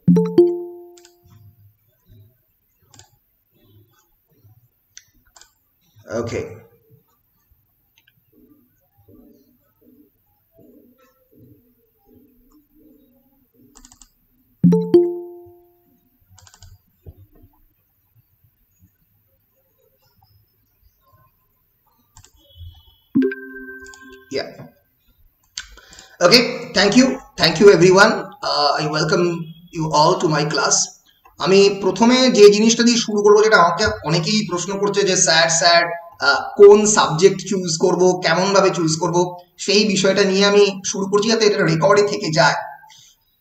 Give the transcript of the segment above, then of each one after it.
Okay, yeah, okay, thank you everyone. I welcome you all to my class. আমি প্রথমে যে জিনিসটা দিয়ে শুরু করবো, যেটা আমাকে অনেকেই প্রশ্ন করছে যে স্যার কোন সাবজেক্ট চুজ করব, কেমন ভাবে চুজ করব, সেই বিষয়টা নিয়ে আমি শুরু করছি যাতে এটা রেকর্ডে থেকে যায়।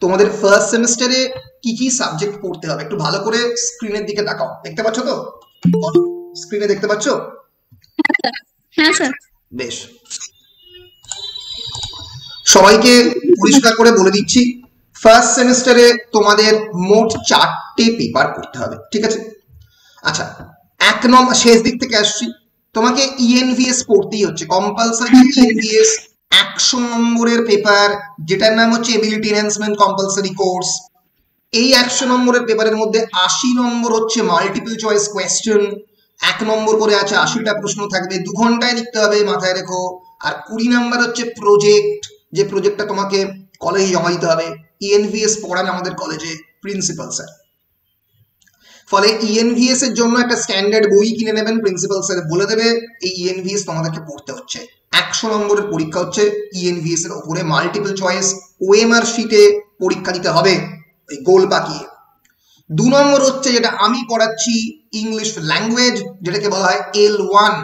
তোমাদের ফার্স্ট সেমিস্টারে কি কি সাবজেক্ট পড়তে হবে একটু ভালো করে স্ক্রিনের দিকে তাকাও। দেখতে পাচ্ছ তো? স্ক্রিনে দেখতে পাচ্ছ? হ্যাঁ স্যার। বেশ, সবাইকে পরিষ্কার করে বলে দিচ্ছি, ফার্স্ট সেমিস্টারে তোমাদের মোট 4টে পেপার পড়তে হবে, ঠিক আছে? আচ্ছা, এক নম্বর শেষ দিক থেকে আসছি, তোমাকে ইএনভিএস পড়তেই হচ্ছে, কম্পালসারি ইএনভিএস 100 নম্বরের পেপার, যেটার নাম হচ্ছে এবিলিটি এনহ্যান্সমেন্ট কম্পালসারি কোর্স। এই 100 নম্বরের পেপারের মধ্যে 80 নম্বর হচ্ছে মাল্টিপল চয়েস কোয়েশ্চেন, 1 নম্বর করে আছে, 80টা প্রশ্ন থাকবে, 2 ঘন্টায় লিখতে হবে, মাথায় রেখো। আর 20 নম্বর হচ্ছে প্রজেক্ট, যে প্রজেক্টটা তোমাকে কলেজে জমা দিতে হবে। ইএনভিএস পড়ান আমাদের কলেজে প্রিন্সিপাল স্যার, ফলে ইএনভিএস এর জন্য একটা স্ট্যান্ডার্ড বই কিনে নেবেন, প্রিন্সিপাল স্যার বলে দেবে এই ইএনভিএস তোমাদেরকে পড়তে হচ্ছে। 100 নম্বরের পরীক্ষা হচ্ছে ইএনভিএস এর উপরে, মাল্টিপল চয়েস ওএমআর শিটে পরীক্ষা দিতে হবে ওই গোল পাকিয়ে। 2 নম্বর হচ্ছে যেটা আমি পড়াচ্ছি, ইংলিশ ল্যাঙ্গুয়েজ, যেটাকে বলা হয় L1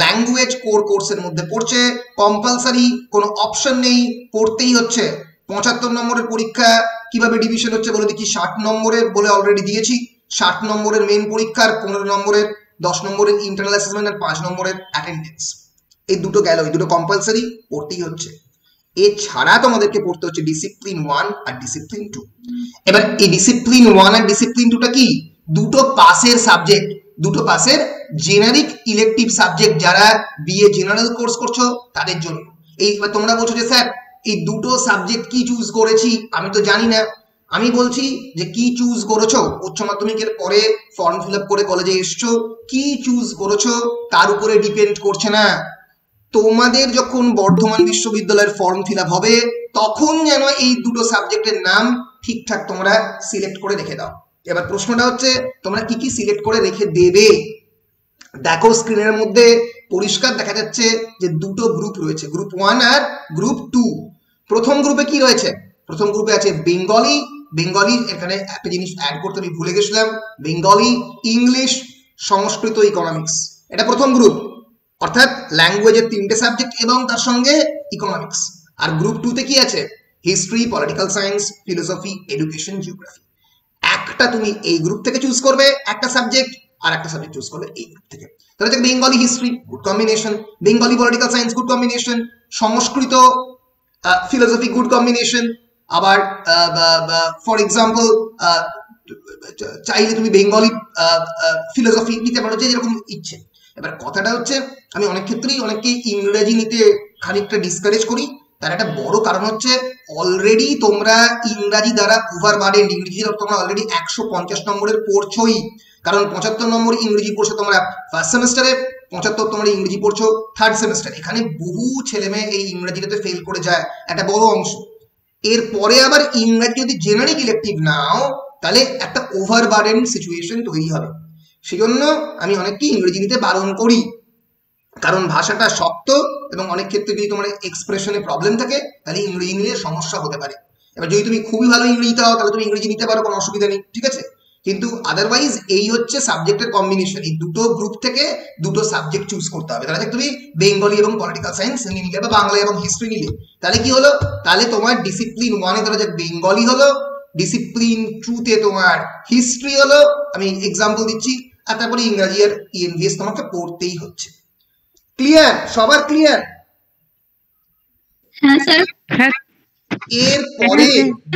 ল্যাঙ্গুয়েজ কোর কোর্সের মধ্যে পড়ছে, কম্পালসারি, কোনো অপশন নেই, পড়তেই হচ্ছে। 75 নম্বরের পরীক্ষা কিভাবে ডিভিশন হচ্ছে বলে দেখি, 60 নম্বরের বলে অলরেডি দিয়েছি, 60 নম্বরের মেন পরীক্ষার, 15 নম্বরের, 10 নম্বরের ইন্টারনাল অ্যাসেসমেন্ট আর 5 নম্বরের অ্যাটেন্ডেন্স। এই দুটো গেল, এই দুটো কম্পালসারি পড়তেই হচ্ছে। এছাড়া তোমাদেরকে পড়তে হচ্ছে ডিসিপ্লিন 1 আর ডিসিপ্লিন 2। এবার এই ডিসিপ্লিন 1 আর ডিসিপ্লিন 2টা কি? দুটো পাসের সাবজেক্ট, দুটো পাসের জেনারিক ইলেকটিভ সাবজেক্ট, যারা বিএ জেনারেল কোর্স করছো তাদের জন্য। এই তোমরা বলছো যে স্যার এই দুটো সাবজেক্ট কি চুজ করেছি আমি তো জানি না। আমি বলছি যে কি চুজ করেছো, উচ্চ মাধ্যমিকের পরে ফর্ম ফিল আপ করে কলেজে এসছো, কি চুজ করেছো তার উপরে ডিপেন্ড করছে না। তোমাদের যখন বর্ধমান বিশ্ববিদ্যালয়ের ফর্ম ফিল আপ হবে তখন যেন এই দুটো সাবজেক্টের নাম ঠিকঠাক তোমরা সিলেক্ট করে রেখে দাও। এবার প্রশ্নটা হচ্ছে তোমরা কি কি সিলেক্ট করে রেখে দেবে। দেখো স্ক্রিনের মধ্যে পরিষ্কার দেখা যাচ্ছে যে দুটো গ্রুপ রয়েছে, গ্রুপ 1 আর গ্রুপ 2। প্রথম গ্রুপে কি রয়েছে? প্রথম গ্রুপে আছে বেঙ্গলি, এখানে একটা জিনিস অ্যাড করতে আমি ভুলে গেছিলাম, বেঙ্গলি, ইংলিশ, সংস্কৃত, ইকোনমিক্স, এটা প্রথম গ্রুপ, অর্থাৎ ল্যাঙ্গুয়েজের 3টে সাবজেক্ট এবং তার সঙ্গে ইকোনমিক্স। আর গ্রুপ 2 তে কি আছে? History, political science, philosophy, education, geography. একটা তুমি এই গ্রুপ থেকে চুজ করবে একটা সাবজেক্ট, আর একটা সাবজেক্ট চুজ করবে এই গ্রুপ থেকে। তাহলে হচ্ছে Bengali history, good combination, Bengali political science, good combination, Sanskrit philosophy, good combination. আবার ফর এক্সাম্পল চাইলে তুমি বেঙ্গলি ফিলোসফি নিতে পারো, যে যেরকম ইচ্ছে। এবার কথাটা হচ্ছে আমি অনেক ক্ষেত্রেই অনেককে ইংরেজি নিতে খানিকটা ডিসকারেজ করি, তার একটা বড় কারণ হচ্ছে অলরেডি তোমরা ইংরাজি দ্বারা ওভারবার্ডেন্ড, ইংরেজি তোমরা অলরেডি 150 নম্বরের পড়ছোই, কারণ 75 নম্বর ইংরেজি পড়ছো তোমরা ফার্স্ট সেমিস্টারে, 75 তোমরা ইংরেজি পড়ছো থার্ড সেমিস্টারে। এখানে বহু ছেলে মেয়ে এই ইংরেজিটাতে ফেল করে যায় একটা বড় অংশ। এরপরে আবার ইংরাজি যদি জেনারিক ইলেকটিভ নাও তাহলে একটা ওভারবার্ডেন্ড সিচুয়েশন তৈরি হবে। সেজন্য আমি অনেককে ইংরেজি নিতে বারণ করি, কারণ ভাষাটা শক্ত এবং অনেক ক্ষেত্রে যদি তোমার এক্সপ্রেশনে প্রবলেম থাকে তাহলে ইংরেজি নিলে সমস্যা হতে পারে। এবার যদি তুমি খুবই ভালো ইংরেজিতে হও তাহলে তুমি ইংরেজি নিতে পারো, কোনো অসুবিধা নেই, ঠিক আছে? কিন্তু আদারওয়াইজ এই হচ্ছে সাবজেক্টের কম্বিনেশন, এই দুটো গ্রুপ থেকে দুটো সাবজেক্ট চুজ করতে হবে। তাহলে তুমি বেঙ্গলি এবং পলিটিক্যাল সায়েন্স নিলে বা বাংলা এবং হিস্ট্রি নিলে তাহলে কি হলো, তাহলে তোমার ডিসিপ্লিন 1-এ তাহলে যে বেঙ্গলি হলো, ডিসিপ্লিন 2-তে তোমার হিস্ট্রি হলো, আমি এক্সাম্পল দিচ্ছি, আর তারপরে ইংরাজি আর ইএনভিএস তোমাকে পড়তেই হচ্ছে। ক্লিয়ার? সবার ক্লিয়ার? হ্যাঁ স্যার। এরপরে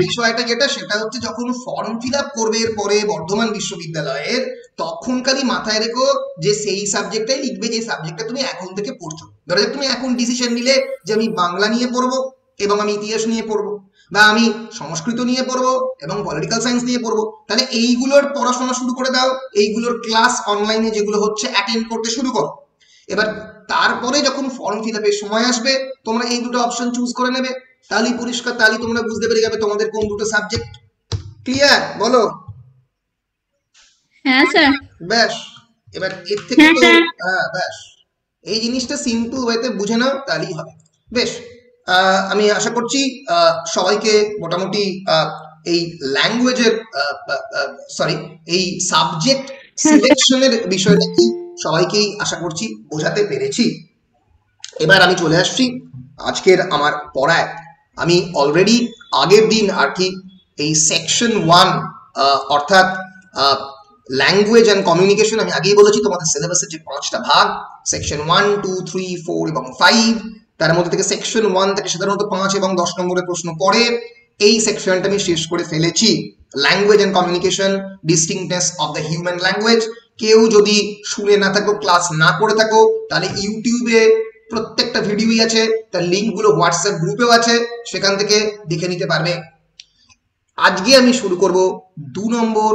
বিষয়টা যেটা সেটা হচ্ছে যখন ফর্ম ফিল আপ করবে এরপরে বর্ধমান বিশ্ববিদ্যালয়ের, তখন খালি মাথায় রেখো যে সেই সাবজেক্টটাই লিখবে যে সাবজেক্টটা তুমি এখন থেকে পড়ছো। ধরো তুমি এখন ডিসিশন নিলে যে আমি বাংলা নিয়ে পড়বো এবং আমি ইতিহাস নিয়ে পড়বো, বা আমি সংস্কৃত নিয়ে পড়বো এবং পলিটিক্যাল সায়েন্স নিয়ে পড়বো, তাহলে এইগুলোর পড়াশোনা শুরু করে দাও, এইগুলোর ক্লাস অনলাইনে যেগুলো হচ্ছে অ্যাটেন্ড করতে শুরু করো। এবার তারপরে যখন ফর্ম ফিল আপের সময় আসবে তোমরা এই দুটো অপশন চুজ করে নেবে, তাহলেই পরিষ্কার, তাহলেই তোমরা বুঝতে পেরে যাবে তোমাদের কোন দুটো সাবজেক্ট। ক্লিয়ার? বলো। হ্যাঁ স্যার। ব্যাস, এবার এর থেকে হ্যাঁ তো স্যার। ব্যাস এই জিনিসটা সিম্পল ওয়েতে বুঝে নাও, তাহলেই হবে। বেশ, আমি আশা করছি সবাইকে মোটামুটি এই ল্যাঙ্গুয়েজের সরি এই সাবজেক্ট সিলেকশনের বিষয়টা কি সবাইকেই আশা করছি বোঝাতে পেরেছি। এবার আমি চলে আসছি আজকের আমার পড়ায়। আমি অলরেডি আগের দিন আর কি এই সেকশন 1 অর্থাৎ ল্যাঙ্গুয়েজ অ্যান্ড কমিউনিকেশন, আমি আগেই বলেছি তোমাদের সিলেবাসের যে 5টা ভাগ, সেকশন 1, 2, 3, 4 এবং 5, তার মধ্যে থেকে সেকশন 1 থেকে সাধারণত 5 এবং 10 নম্বরের প্রশ্ন পড়ে। এই সেকশনটা আমি শেষ করে ফেলেছি, language and communication, distinctness of the human language. কেউ যদি শুনে না থাকো, ক্লাস না করে থাকো, তাহলে ইউটিউবে প্রত্যেকটা ভিডিওই আছে, তার লিঙ্কগুলো হোয়াটসঅ্যাপ গ্রুপেও আছে, সেখান থেকে দেখে নিতে পারবে। আজকে আমি শুরু করব 2 নম্বর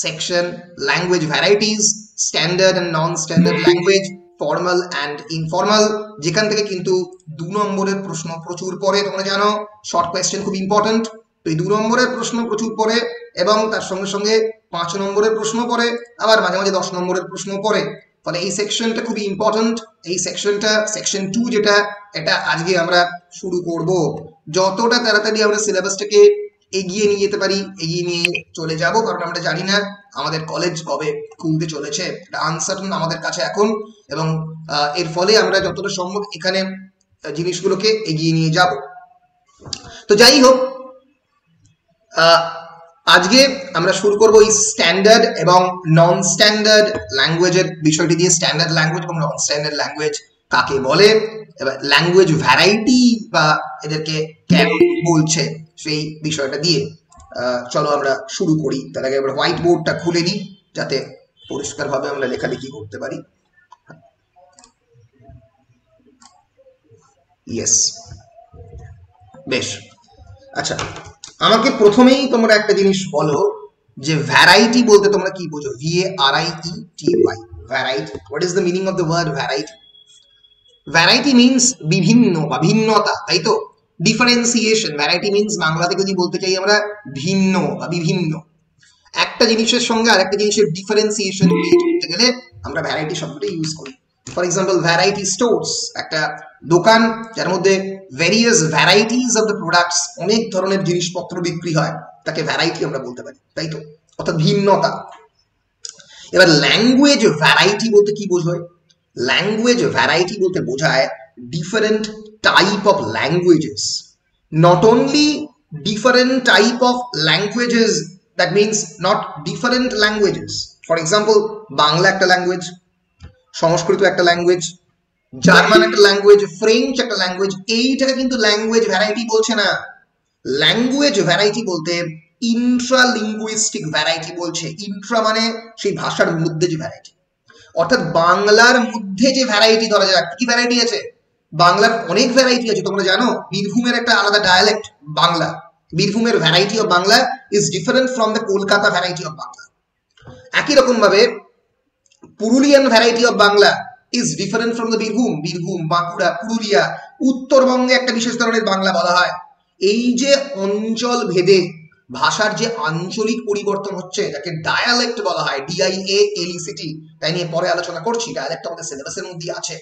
section, language varieties, standard and non standard language, formal and informal, যেখান থেকে কিন্তু 2 নম্বরের প্রশ্ন প্রচুর পড়ে। তোমরা জানো শর্ট কোয়েশ্চেন খুব ইম্পর্টেন্ট, তো এই 2 নম্বরের প্রশ্ন প্রচুর পড়ে এবং তার সঙ্গে সঙ্গে 5 নম্বরের প্রশ্ন পড়ে, আবার মাঝে মাঝে 10 নম্বরের প্রশ্ন পড়ে। ফলে এই সেকশনটা খুবই ইম্পর্টেন্ট। এই সেকশনটা সেকশন 2 যেটা, এটা আজকে আমরা শুরু করব। যতটা তাড়াতাড়ি আমরা সিলেবাসটাকে এগিয়ে নিয়ে যেতে পারি এগিয়ে নিয়ে চলে যাব, কারণ আমরা জানি না আমাদের কলেজ কবে খুলতে চলেছে, এটা আনসার্টেন আমাদের কাছে এখন, এবং এর ফলে আমরা যতটা সম্ভব এখানে জিনিসগুলোকে এগিয়ে নিয়ে যাব। তো যাই হোক, আজকে আমরা শুরু করব এই স্ট্যান্ডার্ড এবং নন স্ট্যান্ডার্ড ল্যাঙ্গুয়েজের বিষয়টি দিয়ে। স্ট্যান্ডার্ড ল্যাঙ্গুয়েজ এবং নন স্ট্যান্ডার্ড ল্যাঙ্গুয়েজ কাকে বলে, এবার ল্যাঙ্গুয়েজ ভ্যারাইটি বা এদেরকে কেন বলছে, সেই বিষয়টা দিয়ে চলো আমরা শুরু করি। তার আগে আমরা হোয়াইট বোর্ডটা খুলে নিই যাতে পরিষ্কারভাবে আমরা লেখালেখি করতে পারি। ইয়েস, বেশ। আচ্ছা, আমাকে প্রথমেই তোমরা একটা জিনিস বলো যে ভ্যারাইটি বলতে তোমরা কি বোঝো? VARIETY, variety. What is the meaning of the word variety? Variety means বিভিন্ন বা ভিন্নতা, তাই তো? ডিফারেন্সিয়েশন, ভ্যারাইটি মিনস বাংলাতে যদি বলতে চাই আমরা ভিন্ন বা বিভিন্ন। একটা জিনিসের সঙ্গে আরেকটা জিনিসের ডিফারেন্সিয়েশন করতে গেলে আমরা ভ্যারাইটি শব্দটা ইউজ করি। ফর এক্সাম্পল, ভ্যারাইটি স্টোরস, একটা দোকান যার মধ্যে various varieties of the products, অনেক ধরনের জিনিসপত্র বিক্রি হয়, তাকে ভ্যারাইটি আমরা বলতে পারি, তাই তো? অর্থাৎ ভিন্নতা। এবার ল্যাঙ্গুয়েজ ভ্যারাইটি বলতে কি বোঝায়? ল্যাঙ্গুয়েজ ভ্যারাইটি বলতে বোঝায় different type of languages, not only different type of languages, that means not different languages. For example, Bangla একটা ল্যাঙ্গুয়েজ, সংস্কৃত একটা ল্যাঙ্গুয়েজ, জার্মান একটা ল্যাঙ্গুয়েজ, ফ্রেঞ্চ একটা ল্যাঙ্গুয়েজ, এইটাকে কিন্তু ল্যাঙ্গুয়েজ ভ্যারাইটি বলছে না। ল্যাঙ্গুয়েজ ভ্যারাইটি বলতে ইন্ট্রালিঙ্গুইস্টিক ভ্যারাইটি বলছে। ইন্ট্রা মানে সেই ভাষার মধ্যে যে ভ্যারাইটি, অর্থাৎ বাংলার মধ্যে যে ভ্যারাইটি, ধরা যাক কি ভ্যারাইটি আছে, বাংলার অনেক ভ্যারাইটি আছে। তোমরা জানো বীরভূমের একটা আলাদা ডায়ালেক্ট বাংলা, বীরভূমের variety of Bangla is different from the Kolkata variety of Bangla. একই রকম ভাবে Purulian variety of Bangla is different from the Birbhum, Bankura, Purulia, উত্তরবঙ্গে একটা বিশেষ ধরনের বাংলা বলা হয়। এই যে অঞ্চল ভেদে ভাষার যে আঞ্চলিক পরিবর্তন হচ্ছে, যাকে ডায়ালেক্ট বলা হয়, DIALECT, তাই নিয়ে পরে আলোচনা করছি, ডায়ালেক্ট আমাদের সিলেবাসের মধ্যে আছে।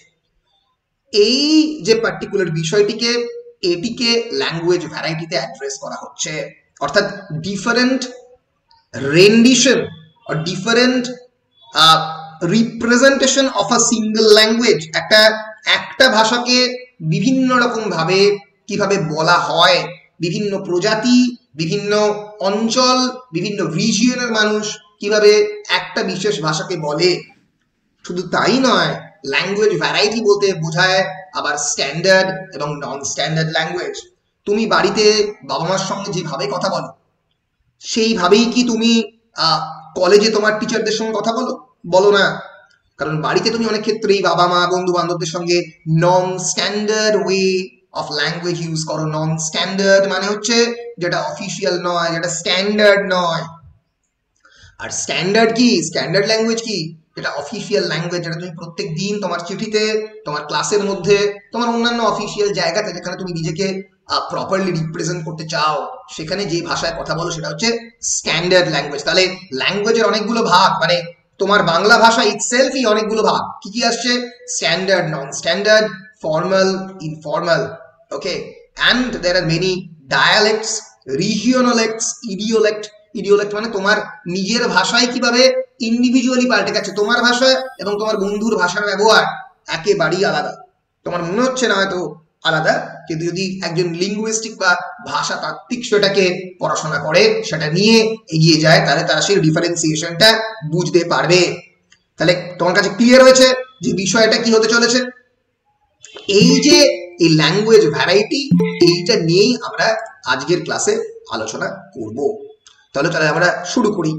এই যে পার্টিকুলার বিষয়টিকে, এটিকে ল্যাঙ্গুয়েজ ভ্যারাইটিতে অ্যাড্রেস করা হচ্ছে। অর্থাৎ different রেন্ডিশন or different representation of a single language, একটা ভাষাকে বিভিন্ন রকম ভাবে কিভাবে বলা হয়, বিভিন্ন প্রজাতি, বিভিন্ন অঞ্চল, বিভিন্ন রিজিয়নের মানুষ কিভাবে একটা বিশেষ ভাষাকে বলে। শুধু তাই নয়, ল্যাঙ্গুয়েজ ভ্যারাইটি বলতে বোঝায় আবার স্ট্যান্ডার্ড এবং নন স্ট্যান্ডার্ড ল্যাঙ্গুয়েজ। তুমি বাড়িতে বাবা মার সঙ্গে যেভাবে কথা বলো, সেইভাবেই কি তুমি কলেজে তোমার টিচারদের সঙ্গে কথা বলো না? কারণ বাড়িতে তুমি অনেক ক্ষেত্রেই বাবা মা, বন্ধু বান্ধবদের সঙ্গে non standard way of language use করো। নন স্ট্যান্ডার্ড মানে হচ্ছে যেটা অফিসিয়াল নয়, যেটা স্ট্যান্ডার্ড নয়। আর স্ট্যান্ডার্ড কি, স্ট্যান্ডার্ড ল্যাঙ্গুয়েজ কি, যেটা অফিসিয়াল ল্যাঙ্গুয়েজ, যেটা তুমি প্রত্যেক দিন তোমার চিঠিতে, তোমার ক্লাসের মধ্যে, তোমার অন্যান্য অফিসিয়াল জায়গাতে যেখানে তুমি নিজেকে প্রপারলি রিপ্রেজেন্ট করতে চাও, সেখানে যে ভাষায় কথা বলো সেটা হচ্ছে স্ট্যান্ডার্ড ল্যাঙ্গুয়েজ। তাহলে ল্যাঙ্গুয়েজের অনেকগুলো ভাগ, মানে তোমার বাংলা ভাষা ইটসেলফই অনেকগুলো ভাগ। কি কি আসছে? Standard, non standard, formal, informal, okay, and there are many dialects, regionalects, idiolect. Idiolect মানে তোমার নিজের ভাষায় কিভাবে ইন্ডিভিজুয়ালি পাল্টে গেছে, তোমার ভাষা এবং তোমার বন্ধুর ভাষার ব্যবহার একেবারেই আলাদা। তোমার মনে হচ্ছে না হয়তো আলাদা, কিন্তু যদি একজন লিঙ্গুইস্টিক বা ভাষা তাত্ত্বিক সেটাকে পড়াশোনা করে, সেটা নিয়ে এগিয়ে যায়, তাহলে তারা সেই ডিফারেন্সিয়েশনটা বুঝতে পারবে। তাহলে তোমার কাছে ক্লিয়ার হয়েছে যে বিষয়টা কি হতে চলেছে। এই যে এই ল্যাঙ্গুয়েজ ভ্যারাইটি, এইটা নিয়েই আমরা আজকের ক্লাসে আলোচনা করব। তাহলে আমরা শুরু করি।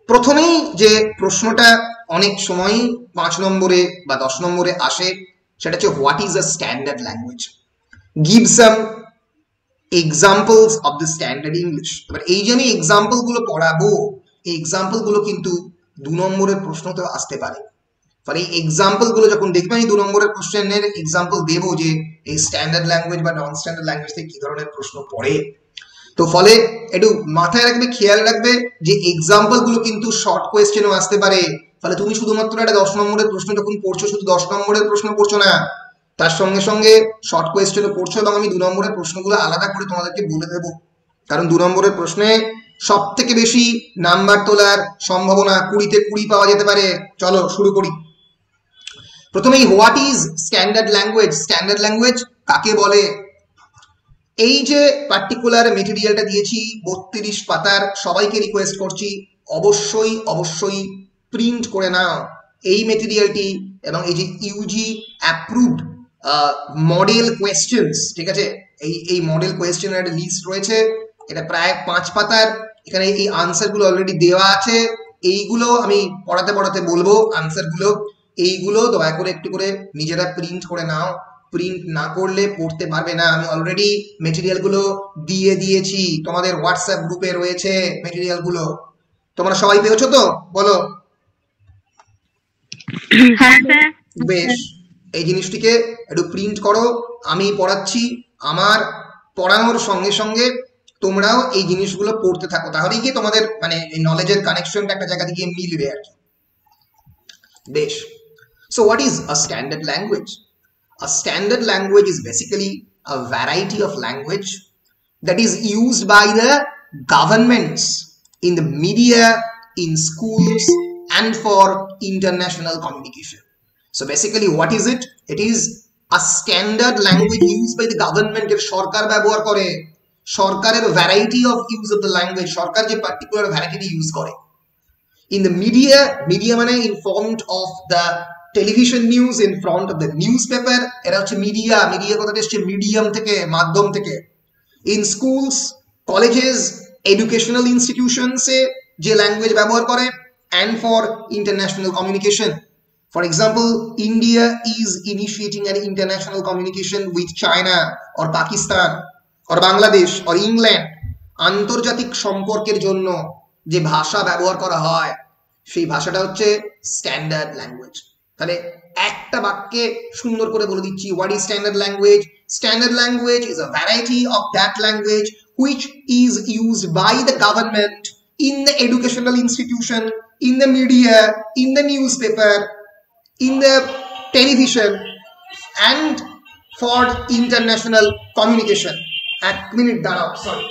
প্রথমেই যে প্রশ্নটা অনেক সময় 5 নম্বরে বা 10 নম্বরে আসে, সেটা হচ্ছে what is a standard language, give some examples of the standard English. এবার এই যে আমি এক্সাম্পল গুলো পড়াবো, এই এক্সাম্পল গুলো কিন্তু 2 নম্বরের প্রশ্নতেও আসতে পারে। ফলে এই এক্সাম্পল গুলো যখন দেখবে, আমি 2 নম্বরের প্রশ্নের এক্সাম্পল দেবো যে এই স্ট্যান্ডার্ড ল্যাঙ্গুয়েজ বা নন স্ট্যান্ডার্ড ল্যাঙ্গুয়েজ থেকে কি ধরনের প্রশ্ন পড়ে। তো ফলে একটু মাথায় রাখবে, খেয়াল রাখবে যে এক্সাম্পল গুলো কিন্তু শর্ট কোয়েশ্চেনও আসতে পারে। ফলে তুমি শুধুমাত্র একটা 10 নম্বরের প্রশ্ন যখন পড়ছো, শুধু 10 নম্বরের প্রশ্ন পড়ছো না, তার সঙ্গে সঙ্গে শর্ট কোয়েশ্চেনও পড়ছো। এবং আমি 2 নম্বরের প্রশ্নগুলো আলাদা করে তোমাদেরকে বলে দেবো, কারণ 2 নম্বরের প্রশ্নে সব থেকে বেশি নাম্বার তোলার সম্ভাবনা 20-তে 20 পাওয়া যেতে পারে। চলো শুরু করি। প্রথমেই what is standard language, standard language কাকে বলে। এই যে পার্টিকুলার মেটেরিয়ালটা দিয়েছি 32 পাতার, সবাইকে রিকোয়েস্ট করছি অবশ্যই অবশ্যই প্রিন্ট করে নাও এই মেটেরিয়ালটি, এবং এই যে ইউজি অ্যাপ্রুভড মডেল কোয়েশ্চেন্স, ঠিক আছে, এই মডেল কোয়েশ্চেনের একটা লিস্ট রয়েছে, এটা প্রায় 5 পাতার। এখানে এই আনসারগুলো অলরেডি দেওয়া আছে, এইগুলো আমি পড়াতে পড়াতে বলবো আনসারগুলো, এইগুলো দয়া করে একটু করে নিজেরা প্রিন্ট করে নাও। প্রিন্ট না করলে পড়তে পারবে না। আমি অলরেডি মেটেরিয়াল গুলো দিয়ে দিয়েছি, তোমাদের হোয়াটসঅ্যাপ গ্রুপে রয়েছে মেটেরিয়াল গুলো। তোমরা সবাই পেয়েছো তো? বলো। বেশ, এই জিনিসটিকে একটু প্রিন্ট করো। আমি পড়াচ্ছি, আমার পড়ানোর সঙ্গে সঙ্গে তোমরাও এই জিনিসগুলো পড়তে থাকো, তাহলেই কি তোমাদের মানে এই নলেজের কানেকশনটা একটা জায়গা থেকে মিলবে আর কি। বেশ, so what is a standard language? A standard language is basically a variety of language that is used by the governments in the media, in schools, and for international communication. So basically, what is it? It is a standard language used by the government. এর সরকার ব্যবহার করে, সরকারের variety of use of the language, সরকার যে particular variety use করে। In the media, media মানে in front of the television news, in front of the news paper, এটা হচ্ছে media. Media কথাটা এসছে মিডিয়াম থেকে, মাধ্যম থেকে। ইন স্কুলস, কলেজেস, এডুকেশনাল ইনস্টিটিউশনসে যে ল্যাঙ্গুয়েজ ব্যবহার করে, and for international communication. For example, India is initiating an international communication with China or Pakistan or Bangladesh or England. আন্তর্জাতিক সম্পর্কের জন্য যে ভাষা ব্যবহার করা হয়, সেই ভাষাটা হচ্ছে স্ট্যান্ডার্ড ল্যাঙ্গুয়েজ। তাহলে একটা বাক্যে সুন্দর করে বলে দিচ্ছি, what is standard language? Standard language is a variety of that language which is used by the government in the educational institution, in the media, in the newspaper, in the television, and for international communication. 1 minute দাঁড়াও, sorry.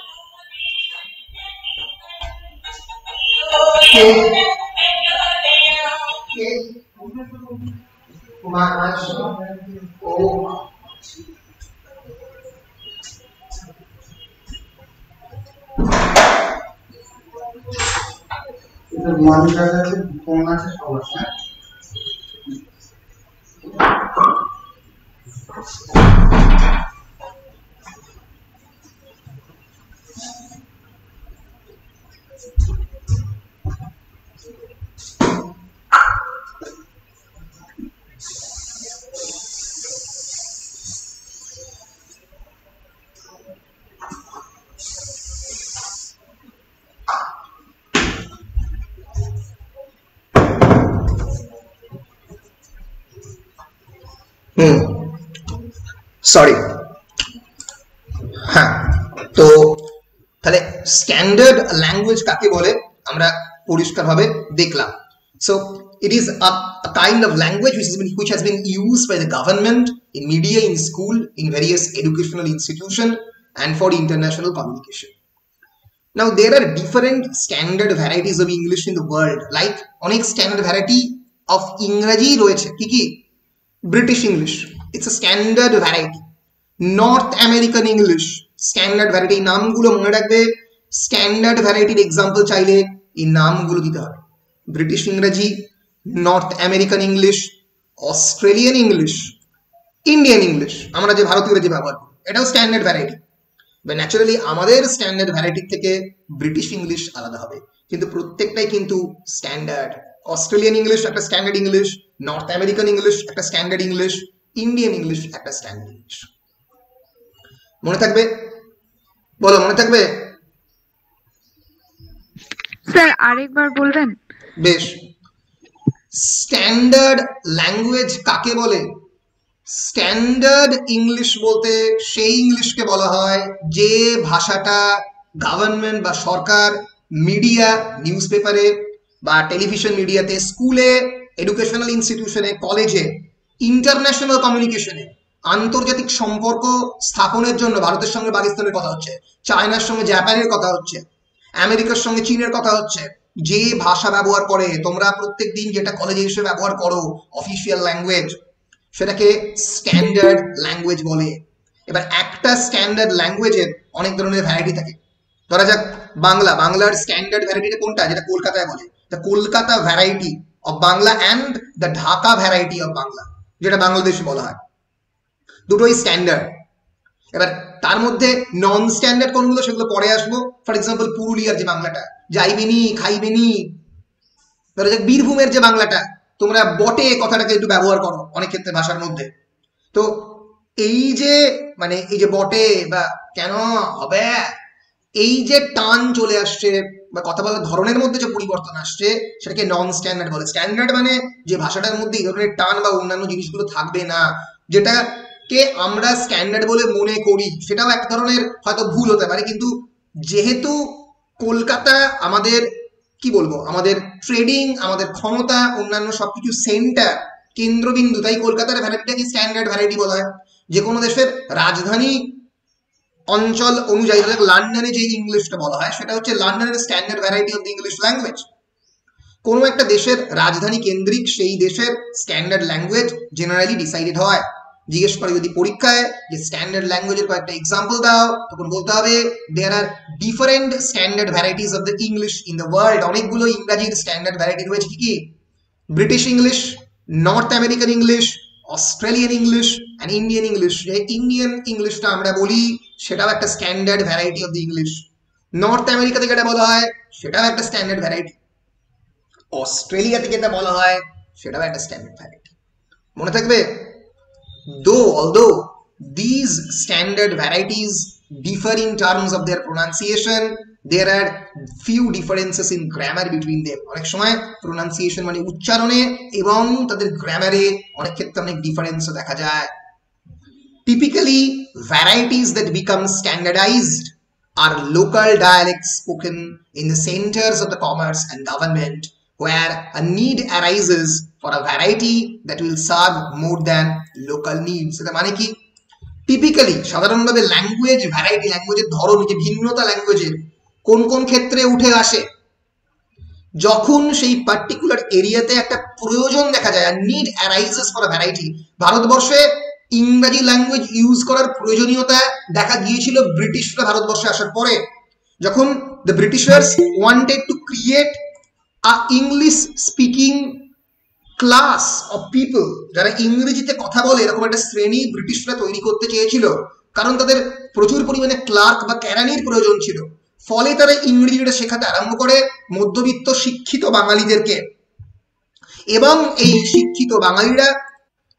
Sorry, হ্যাঁ। তো তাহলে standard language কাকে বলে আমরা পরিষ্কারভাবে দেখলাম। So it is a kind of language which has been used by the government in media, in school, in various educational institution and for international communication. Now there are different standard varieties of English in the world, like অনেক standard variety of ইংরেজি রয়েছে। কি কি? British English, it's a standard variety. North American English, standard variety। নামগুলো মনে রাখবে, standard ভ্যারাইটির example চাইলে এই নামগুলো দিতে হবে। ব্রিটিশ ইংরেজি, north American English, Australian English, Indian English, আমরা যে ভারতীয় ইংরেজি ব্যবহার করি এটাও স্ট্যান্ডার্ড ভ্যারাইটি। ন্যাচারালি আমাদের স্ট্যান্ডার্ড ভ্যারাইটির থেকে ব্রিটিশ ইংলিশ আলাদা হবে, কিন্তু প্রত্যেকটাই কিন্তু স্ট্যান্ডার্ড। অস্ট্রেলিয়ান ইংলিশ একটা standard English, North American English একটা স্ট্যান্ডার্ড ইংলিশ, ইন্ডিয়ান ইংলিশ একটা স্ট্যান্ডার্ড ইংলিশ। মনে থাকবে? বলো, মনে থাকবে? স্যার আরেকবার বলবেন? বেশ। স্ট্যান্ডার্ড ল্যাঙ্গুয়েজ কাকে বলে? স্ট্যান্ডার্ড ইংলিশ বলতে সেই ইংলিশকে বলা হয় যে ভাষাটা গভর্নমেন্ট বা সরকার মিডিয়া, নিউজ পেপারে বা টেলিভিশন মিডিয়াতে, স্কুলে, এডুকেশনাল ইনস্টিটিউশনে, কলেজে, ইন্টারন্যাশনাল কমিউনিকেশনে, আন্তর্জাতিক সম্পর্ক স্থাপনের জন্য ভারতের সঙ্গে পাকিস্তানের কথা হচ্ছে, চায়নার সঙ্গে জাপানের কথা হচ্ছে, আমেরিকার সঙ্গে চীনের কথা হচ্ছে, যে ভাষা ব্যবহার করে, তোমরা প্রত্যেক দিন যেটা কলেজে এসে ব্যবহার করো অফিসিয়াল ল্যাঙ্গুয়েজ, সেটাকে স্ট্যান্ডার্ড ল্যাঙ্গুয়েজ বলে। এবার একটা স্ট্যান্ডার্ড ল্যাঙ্গুয়েজের অনেক ধরনের ভ্যারাইটি থাকে। ধরা যাক বাংলা, বাংলার স্ট্যান্ডার্ড ভ্যারাইটিটা কোনটা? যেটা কলকাতায় বলে the Kolkata variety of Bangla and the Dhaka variety of Bangla, যেটা বাংলাদেশে বলা হয়। দুটোই স্ট্যান্ডার্ড। এবার তার মধ্যে নন স্ট্যান্ডার্ড কোনগুলো সেগুলো পরে আসবো। ফর এক্সাম্পল পুরুলিয়ার যে বাংলাটা, যাইবেনি খাইবেনি। ধরা যাক বীরভূমের যে বাংলাটা, তোমরা বটে কথাটাকে একটু ব্যবহার করো অনেক ক্ষেত্রে ভাষার মধ্যে। তো এই যে মানে এই যে বটে বা কেন হবে, এই যে টান চলে আসছে বা কথা বলার ধরনের মধ্যে যে পরিবর্তন আসছে, সেটাকে নন স্ট্যান্ডার্ড বলে। স্ট্যান্ডার্ড মানে যে ভাষাটার মধ্যে এই ধরনের টান বা অন্যান্য জিনিসগুলো থাকবে না, যেটাকে আমরা স্ট্যান্ডার্ড বলে মনে করি। সেটাও এক ধরনের হয়তো ভুল হতে পারে, কিন্তু যেহেতু কলকাতা আমাদের কি বলবো, আমাদের ট্রেডিং, আমাদের ক্ষমতা, অন্যান্য সবকিছু সেন্টার, কেন্দ্রবিন্দু, তাই কলকাতার ভ্যারাইটিটাকে স্ট্যান্ডার্ড ভ্যারাইটি বলা হয়। যে কোনো দেশের রাজধানী অঞ্চল অনুযায়ী লন্ডনে যে ইংলিশটা বলা হয় সেটা হচ্ছে লন্ডনের standard variety of the English language. কোনো একটা দেশের রাজধানী কেন্দ্রিক সেই দেশের স্ট্যান্ডার্ড ল্যাঙ্গুয়েজ জেনারেলি ডিসাইডেড হয়। জিজ্ঞেস করে যদি পরীক্ষায় যে স্ট্যান্ডার্ড ল্যাঙ্গুয়েজের কয়েকটা এক্সাম্পল দাও, তখন বলতে হবে there are different standard varieties of the English in the world. অনেকগুলো ইংরাজির স্ট্যান্ডার্ড ভ্যারাইটি রয়েছে। কি কি? British English, North American English, Australian English and Indian English. যে ইন্ডিয়ান ইংলিশটা আমরা বলি সেটাও একটা standard variety of the English. North America থেকে যেটা বলা হয় সেটাও একটা স্ট্যান্ডার্ড ভ্যারাইটি। অস্ট্রেলিয়া থেকে যেটা বলা হয় সেটাও একটা স্ট্যান্ডার্ড ভ্যারাইটি। মনে থাকবে? Although these standard varieties differ in terms of their pronunciation, there are few differences in grammar between them. অনেক সময় pronunciation মানে উচ্চারণে এবং তাদের গ্রামারে অনেক ক্ষেত্রে অনেক ডিফারেন্স দেখা যায়। Typically, varieties that become standardized are local dialects spoken in the centers of the commerce and government, where a need arises for a variety that will serve more than local needs. এটা মানে কি? Typically সাধারণভাবে language variety, ল্যাঙ্গুয়েজের ধরন, যে ভিন্নতা ল্যাঙ্গুয়েজের কোন কোন ক্ষেত্রে উঠে আসে, যখন সেই পার্টিকুলার এরিয়াতে একটা প্রয়োজন দেখা যায়, আর need arises for a variety. ভারতবর্ষে ইংরাজি ল্যাঙ্গুয়েজ ইউজ করার প্রয়োজনীয়তা দেখা গিয়েছিল ব্রিটিশরা ভারতবর্ষে আসার পরে, যখন the ব্রিটিশার্স wanted to create a English speaking class of people, যারা ইংরেজিতে কথা বলে এরকম একটা শ্রেণী ব্রিটিশরা তৈরি করতে চেয়েছিল, কারণ তাদের প্রচুর পরিমাণে ক্লার্ক বা কেরানির প্রয়োজন ছিল। ফলে তারা ইংরেজিটা শেখাতে আরম্ভ করে মধ্যবিত্ত শিক্ষিত বাঙালিদেরকে, এবং এই শিক্ষিত বাঙালিরা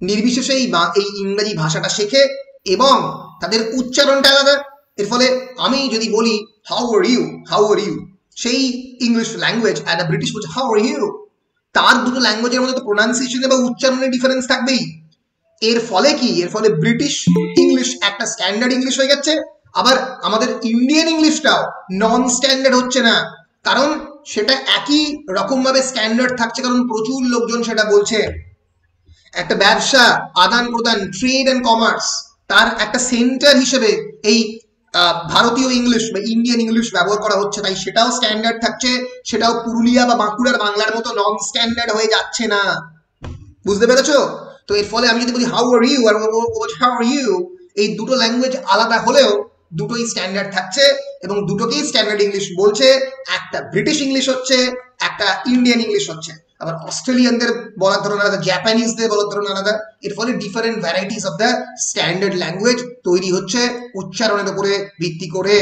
নির্বিশেষে এই ইংরেজি ভাষাটা শেখে এবং তাদের উচ্চারণটা আলাদা। এর ফলে আমি যদি বলি হাউ আর ইউ, সেই ইংলিশ ল্যাঙ্গুয়েজ অ্যান্ড ব্রিটিশ বলছে হাউ আর ইউ, তার দুটো ল্যাঙ্গুয়েজের মধ্যে তো প্রোনাউন্সিয়েশনে বা উচ্চারণের ডিফারেন্স থাকবেই। এর ফলে কি, এর ফলে ব্রিটিশ ইংলিশ একটা স্ট্যান্ডার্ড ইংলিশ হয়ে যাচ্ছে, আবার আমাদের ইন্ডিয়ান ইংলিশটাও নন স্ট্যান্ডার্ড হচ্ছে না, কারণ সেটা একই রকম ভাবে স্ট্যান্ডার্ড থাকছে, কারণ প্রচুর লোকজন সেটা বলছে। একটা ব্যবসা আদান প্রদান, ট্রেড অ্যান্ড কমার্স, তার একটা সেন্টার হিসেবে এই ভারতীয় ইংলিশ বা ইন্ডিয়ান ইংলিশ ব্যবহার করা হচ্ছে, তাই সেটাও স্ট্যান্ডার্ড থাকছে, সেটাও পুরুলিয়া বা বাঁকুড়ার বাংলার মতো নন স্ট্যান্ডার্ড হয়ে যাচ্ছে না। বুঝতে পেরেছো? তো এর ফলে আমি যদি বলি হাউ আর ইউ আর হাউ আর ইউ, এই দুটো ল্যাঙ্গুয়েজ আলাদা হলেও দুটোই স্ট্যান্ডার্ড থাকছে এবং দুটোকেই স্ট্যান্ডার্ড ইংলিশ বলছে। একটা ব্রিটিশ ইংলিশ হচ্ছে, একটা ইন্ডিয়ান ইংলিশ হচ্ছে, আবার অস্ট্রেলিয়ানদের বলার ধরন আলাদা, জাপানিজদের বলার ধরন আলাদা। এর ফলে different varieties of the standard language তৈরি হচ্ছে উচ্চারণের উপরে ভিত্তি করে,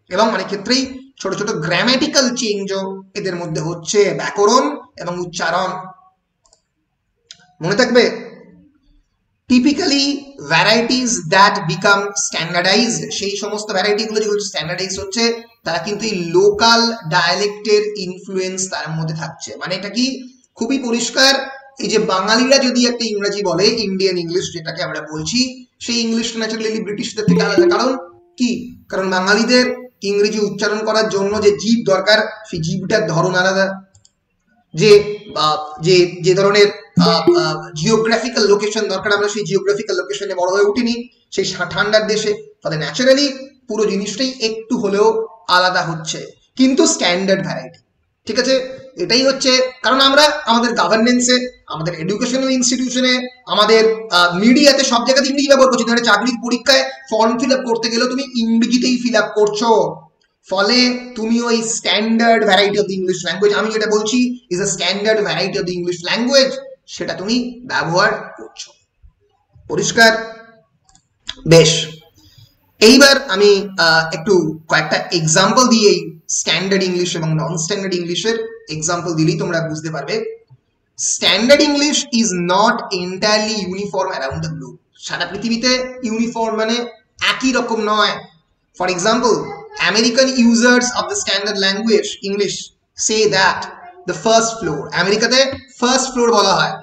এবং অনেক ক্ষেত্রেই ছোট ছোট গ্রামাটিক্যাল চেঞ্জও এদের মধ্যে হচ্ছে, ব্যাকরণ এবং উচ্চারণ। মনে থাকবে, typically varieties that become standardised, সেই সমস্ত ভ্যারাইটি গুলো যেগুলো স্ট্যান্ডার্ডাইজ হচ্ছে তারা কিন্তু এই লোকাল ডায়ালেক্টের ইনফ্লুয়েন্স তার মধ্যে থাকছে। মানে এটা কি খুবই পরিষ্কার, এই যে বাঙালিরা যদি একটা ইংরেজি বলে, ইন্ডিয়ান ইংলিশ যেটাকে আমরা বলছি, সেই ইংলিশটা ন্যাচারালি ব্রিটিশদের থেকে আলাদা। কারণ কি, কারণ বাঙালিদের ইংরেজি উচ্চারণ করার জন্য যে জীব দরকার, সেই জীবটার ধরন আলাদা, যে যে ধরনের জিওগ্রাফিক্যাল লোকেশন দরকার, আমরা সেই জিওগ্রাফিক্যাল লোকেশনে বড় হয়ে উঠিনি, সেই ঠান্ডার দেশে, ফলে ন্যাচারালি পুরো জিনিসটাই একটু হলেও আলাদা হচ্ছে, কিন্তু স্ট্যান্ডার্ড ভ্যারাইটি। ঠিক আছে, এটাই হচ্ছে কারণ আমরা আমাদের গভর্নেন্সে, আমাদের এডুকেশনাল ইনস্টিটিউশনে, আমাদের মিডিয়াতে সব জায়গাতে ইংরেজি ব্যবহার করছি। ধরে চাকরির পরীক্ষায় ফর্ম ফিল আপ করতে গেলেও তুমি ইংরেজিতেই ফিল আপ করছো, ফলে তুমি ওই standard variety of the English language, আমি যেটা বলছি is a standard variety of the English language, সেটা তুমি ব্যবহার করছো। পরিষ্কার? বেশ, এইবার আমি একটু কয়েকটা এক্সাম্পল দিই এই স্ট্যান্ডার্ড ইংলিশ এবং নন স্ট্যান্ডার্ড ইংলিশের। এক্সাম্পল দিলেই তোমরা বুঝতে পারবে। Standard English is not entirely uniform around the globe. সারা পৃথিবীতে ইউনিফর্ম মানে একই রকম নয়। For example, American users of the standard language English say that the first floor, আমেরিকাতে first floor বলা হয়।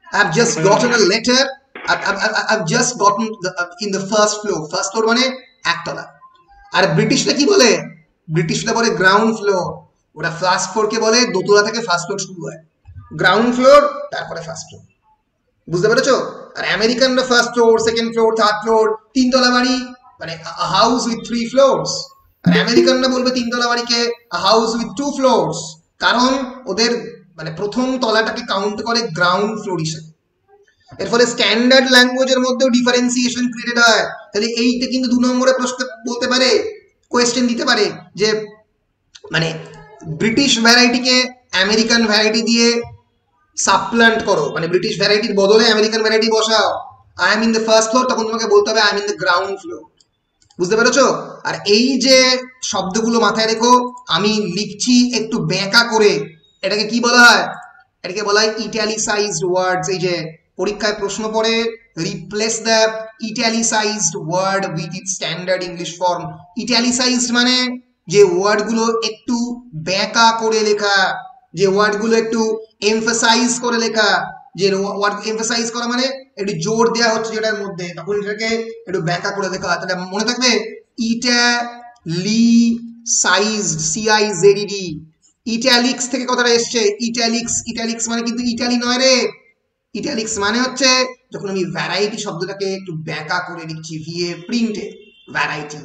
I've just gotten a letter, I've just gotten in the first floor. First floor মানে একতলা। আর ব্রিটিশরা কি বলে? ব্রিটিশরা বলে গ্রাউন্ড ফ্লোর। ওরা ফার্স্ট ফ্লোর কে বলে দোতলা থেকে ফার্স্ট ফ্লোর শুরু হয়, গ্রাউন্ড ফ্লোর তারপরে ফার্স্ট ফ্লোর। বুঝতে পেরেছো? আর আমেরিকানরা first floor, second floor, third floor, তিনতলা বাড়ি মানে হাউস উইথ 3 floors। আর আমেরিকানরা বলবে তিনতলা বাড়িকে হাউস উইথ 2 floors, কারণ ওদের মানে প্রথম তলাটাকে কাউন্ট করে গ্রাউন্ড ফ্লোর হিসেবে। এর ফলে স্ট্যান্ডার্ড ল্যাঙ্গুয়েজের মধ্যেও ডিফারেন্সিয়েশন ক্রিয়েটেড হয়। তাহলে এইটা কিন্তু 2 নম্বরে প্রশ্ন বলতে পারে, কোয়েশ্চেন দিতে পারে যে মানে ব্রিটিশ ভ্যারাইটিকে আমেরিকান ভ্যারাইটি দিয়ে সাপ্লান্ট করো, মানে ব্রিটিশ ভ্যারাইটির বদলে আমেরিকান ভ্যারাইটি বসাও। I am in the first floor, তখন তোমাকে বলতে হবে I am in the ground floor. বুঝতে পেরেছো? আর এই যে শব্দগুলো মাথায় রেখো, আমি লিখছি একটু বেঁকা করে, এটাকে কি বলা হয়? এটাকে বলা হয় ইটালিসাইজড ওয়ার্ডস। এই যে পরীক্ষায় প্রশ্ন পড়ে, replace the italicized word with its standard English form. Italicized মানে যে ওয়ার্ডগুলো একটু বেঁকা করে লেখা, যে ওয়ার্ডগুলো একটু এমফাসাইজ করে লেখা। যে ওয়ার্ড এমফাসাইজ করা মানে একটু জোর দেওয়া হচ্ছে যেটার মধ্যে, তখন এটাকে একটু ব্যাখ্যা করে লেখা হয়। তাহলে মনে থাকবে ইটালিসাইজড, CIZED। ইটালিক্স থেকে কথাটা এসছে, ইটালিক্স। ইটালিক্স মানে কিন্তু ইটালি নয় রে। ইটালিক্স মানে হচ্ছে যখন আমি ভ্যারাইটি শব্দটাকে একটু ব্যাখ্যা করে লিখছি, VA প্রিন্টে ভ্যারাইটি।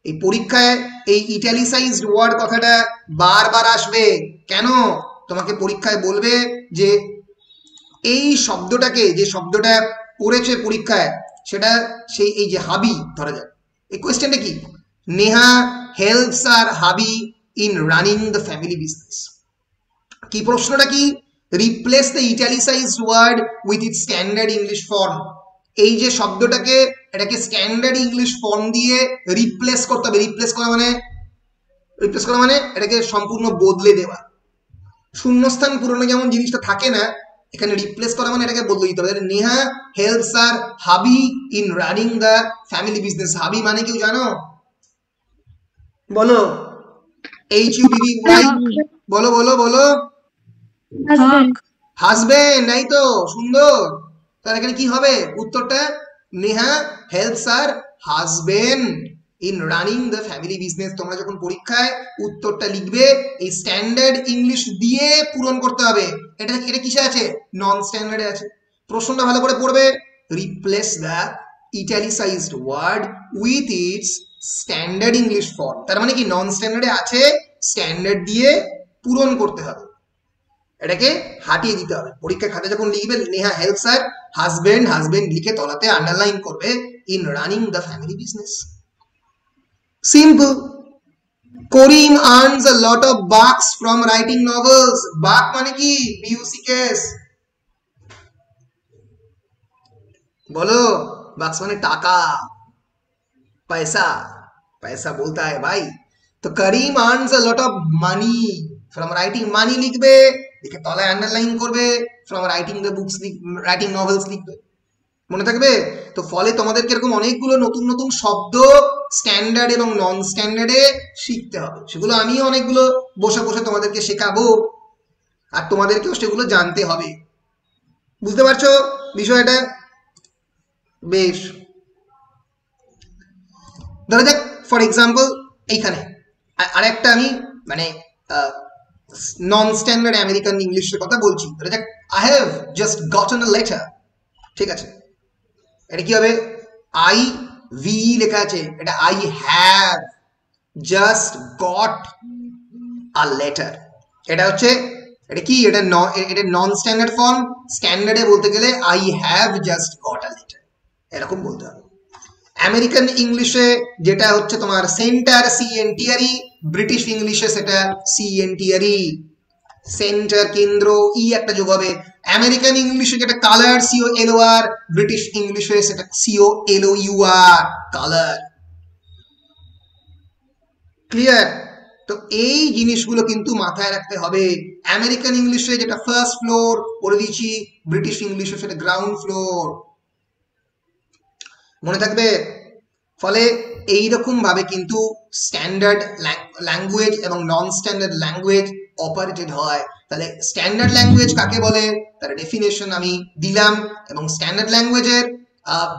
এই পরীক্ষায় এই ইটালিসাইজড ওয়ার্ড কথাটা বারবার আসবে। কেন? তোমাকে পরীক্ষায় বলবে যে এই শব্দটাকে, যে শব্দটা পড়েছে পরীক্ষায়, সেটা সেই এই যে হাবি ধরা যাক। এই কোয়েশ্চেনটা কি? Neha helps her hubby in running the family business. কি প্রশ্নটা কি? Replace the italicized word with its standard English form. এই যে শব্দটাকে, এটাকে স্ট্যান্ডার্ড ইংলিশ ফর্ম দিয়ে রিপ্লেস করতে হবে। রিপ্লেস করা মানে এটাকে সম্পূর্ণ বদলে দেওয়া। শূন্যস্থান পূরণে যেমন জিনিসটা থাকে না, এখানে রিপ্লেস করা মানে এটাকে বদলে দিতে হবে। Neha helps her hubby in running the family business. হাবি মানে কেউ জানো? বলো, HUBBY। বলো। হাজবেন্ড। হাজবেন্ড, এই তো সুন্দর। তাহলে এখানে কি হবে উত্তরটা? Neha helps her husband in running the family business. তোমরা যখন পরীক্ষায় উত্তরটা লিখবে এই স্ট্যান্ডার্ড ইংলিশ দিয়ে পূরণ করতে হবে। এটা এটা কিসে আছে? নন স্ট্যান্ডার্ডে আছে। প্রশ্নটা ভালো করে পড়বে। Replace the italicized word with its standard English form. তার মানে কি নন স্ট্যান্ডার্ডে আছে, স্ট্যান্ডার্ড দিয়ে পূরণ করতে হবে, এটাকে হাটিয়ে দিতে হবে। পরীক্ষার খাতে যখন লিখবে Neha helps her husband, husband লিখে তলাতে আন্ডারলাইন করবে in running the family business. Simple. Karim earns a lot of bucks from writing novels. buck মানে কি? BUCKS बोलो। bucks মানে টাকা, पैसा, पैसा बोलता है भाई। तो करीम earns a lot of money from writing। money লিখবে, লিখে তলায় আন্ডারলাইন করবে from writing the books, writing novels লিখবে, মনে থাকবে তো। ফলে তোমাদের কিরকম অনেকগুলো নতুন নতুন শব্দ স্ট্যান্ডার্ড এবং নন স্ট্যান্ডার্ডে শিখতে হবে। সেগুলো আমি অনেকগুলো বসে বসে তোমাদেরকে শেখাবো, আর তোমাদেরকেও সেগুলো জানতে হবে। বুঝতে পারছো বিষয়টা? বেশ, ধরা যাক ফর এক্সাম্পল এইখানে আরেকটা আমি মানে নন স্ট্যান্ডার্ড আমেরিকান ইংলিশের কথা বলছি। ধরা যাক I have just gotten a letter. ঠিক আছে, এটা কি হবে? আই ভি লেখা আছে, এটা I have just got a letter. এটা হচ্ছে এটা কি? এটা নন স্ট্যান্ডার্ড ফর্ম। স্ট্যান্ডার্ডে বলতে গেলে I have just got a letter এরকম বলতে হবে। আমেরিকান ইংলিশে যেটা হচ্ছে তোমার সেন্টার সিএনটিআরই, ব্রিটিশ ইংলিশে সেটা সিএনটিআরই, সেন্টার কেন্দ্র, ই একটা যোগ হবে। আমেরিকান ইংলিশে যেটা কালার COLOR, ব্রিটিশ ইংলিশে সেটা COLOUR কালার। ক্লিয়ার? তো এই জিনিসগুলো কিন্তু মাথায় রাখতে হবে। আমেরিকান ইংলিশে যেটা ফার্স্ট ফ্লোর বলে দিয়েছি, ব্রিটিশ ইংলিশে সেটা গ্রাউন্ড ফ্লোর, মনে থাকবে। ফলে এইরকম ভাবে কিন্তু স্ট্যান্ডার্ড ল্যাঙ্গুয়েজ এবং নন স্ট্যান্ডার্ড ল্যাঙ্গুয়েজ অপারেটেড হয়। তাহলে স্ট্যান্ডার্ড ল্যাঙ্গুয়েজ কাকে বলে তার ডেফিনেশন আমি দিলাম, এবং স্ট্যান্ডার্ড ল্যাঙ্গুয়েজের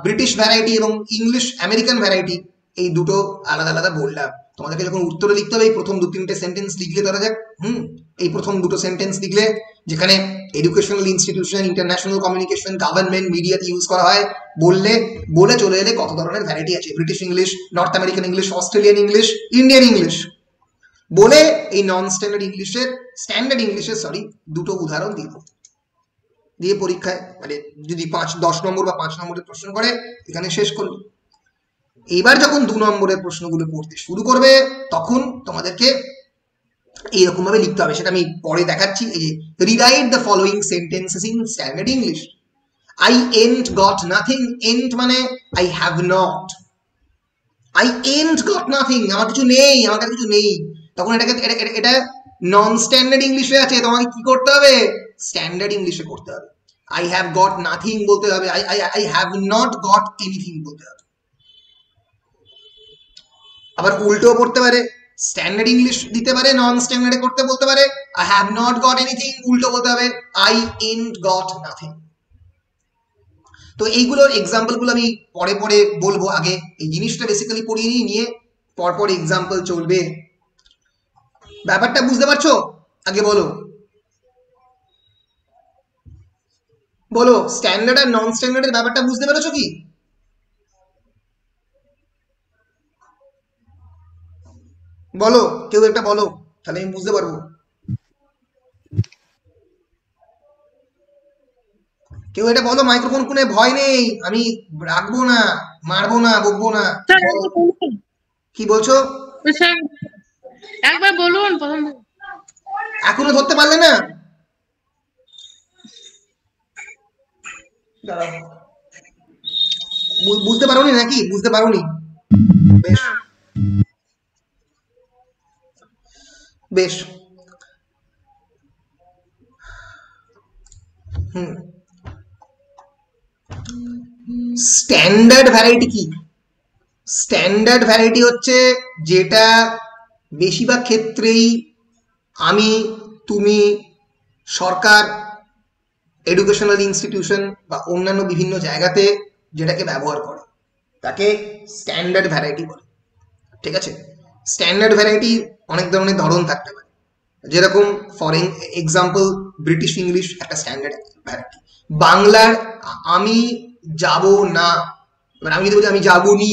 ব্রিটিশ ভ্যারাইটি এবং ইংলিশ আমেরিকান ভ্যারাইটি এই দুটো আলাদা আলাদা বললাম। তোমাদেরকে যখন উত্তরে লিখতে হবে এই প্রথম 2-3টে সেন্টেন্স লিখলে, ধরা যাক এই প্রথম দুটো সেন্টেন্স লিখলে যেখানে educational institution, international communication, government, মিডিয়াতে ইউজ করা হয়, বলে চলে এলে কত ধরনের ভ্যারাইটি আছে, British English, North American English, Australian English, Indian English, বলে এই নন স্ট্যান্ডার্ড ইংলিশের স্ট্যান্ডার্ড ইংলিশের দুটো উদাহরণ দিয়ে পরীক্ষায় মানে যদি 10 নম্বর বা 5 নম্বরের প্রশ্ন করে এখানে শেষ করলো। এবার যখন 2 নম্বরের প্রশ্নগুলো পড়তে শুরু করবে তখন তোমাদেরকে এইরকম ভাবে লিখতে হবে, সেটা আমি পরে দেখাচ্ছি। এই যে rewrite the following sentences in standard English. I ain't got nothing. Ain't মানে I have not. I ain't got nothing, আমার কিছু নেই, আমার কাছে কিছু নেই। তখন এটা নন স্ট্যান্ডার্ড ইংলিশে আছে, তোমাকে কি করতে হবে? স্ট্যান্ডার্ড ইংলিশে করতে হবে। আই হ্যাভ গট নাথিং বলতে হবে, I have not goat anything বলতে হবে। আবার উল্টো পড়তে পারে, স্ট্যান্ডার্ড ইংলিশ দিতে পারে, নন স্ট্যান্ডার্ডে করতে বলতে পারে I have not goat anything, উল্টো বলতে হবে আই এন্ট গট নাথিং। তো এইগুলোর এক্সাম্পল গুলো আমি পরে পরে বলবো, আগে এই জিনিসটা বেসিক্যালি পড়িয়ে নিয়ে পরপর এক্সাম্পল চলবে। ব্যাপারটা বুঝতে পারছো? আগে বলো স্ট্যান্ডার্ড আর নন স্ট্যান্ডার্ডের ব্যাপারটা বুঝতে পেরেছো কি? বলো, কেউ একটা বলো, তাহলে আমি বুঝতে পারবো। কেউ এটা বলো, মাইক্রোফোন কোনে, ভয় নেই, আমি রাখবো না, মারবো না, বকবো না। কি বলছো? একবার বলুন। এখনো ধরতে পারলে না? বুঝতে পারোনি নাকি? বুঝতে পারোনি? বেশ বেশ। স্ট্যান্ডার্ড ভ্যারাইটি কি? স্ট্যান্ডার্ড ভ্যারাইটি হচ্ছে যেটা বেশিরভাগ ক্ষেত্রেই আমি, তুমি, সরকার এডুকেশনাল ইনস্টিটিউশন বা অন্যান্য বিভিন্ন জায়গাতে যেটাকে ব্যবহার করে তাকে স্ট্যান্ডার্ড ভ্যারাইটি বলে। ঠিক আছে, স্ট্যান্ডার্ড ভ্যারাইটি অনেক ধরনের ধরন থাকতে পারে, যেরকম ফর এক্সাম্পল ব্রিটিশ ইংলিশ একটা স্ট্যান্ডার্ড ভ্যারাইটি। বাংলার আমি যাব না, এবার আমি যদি বলি আমি যাবনি,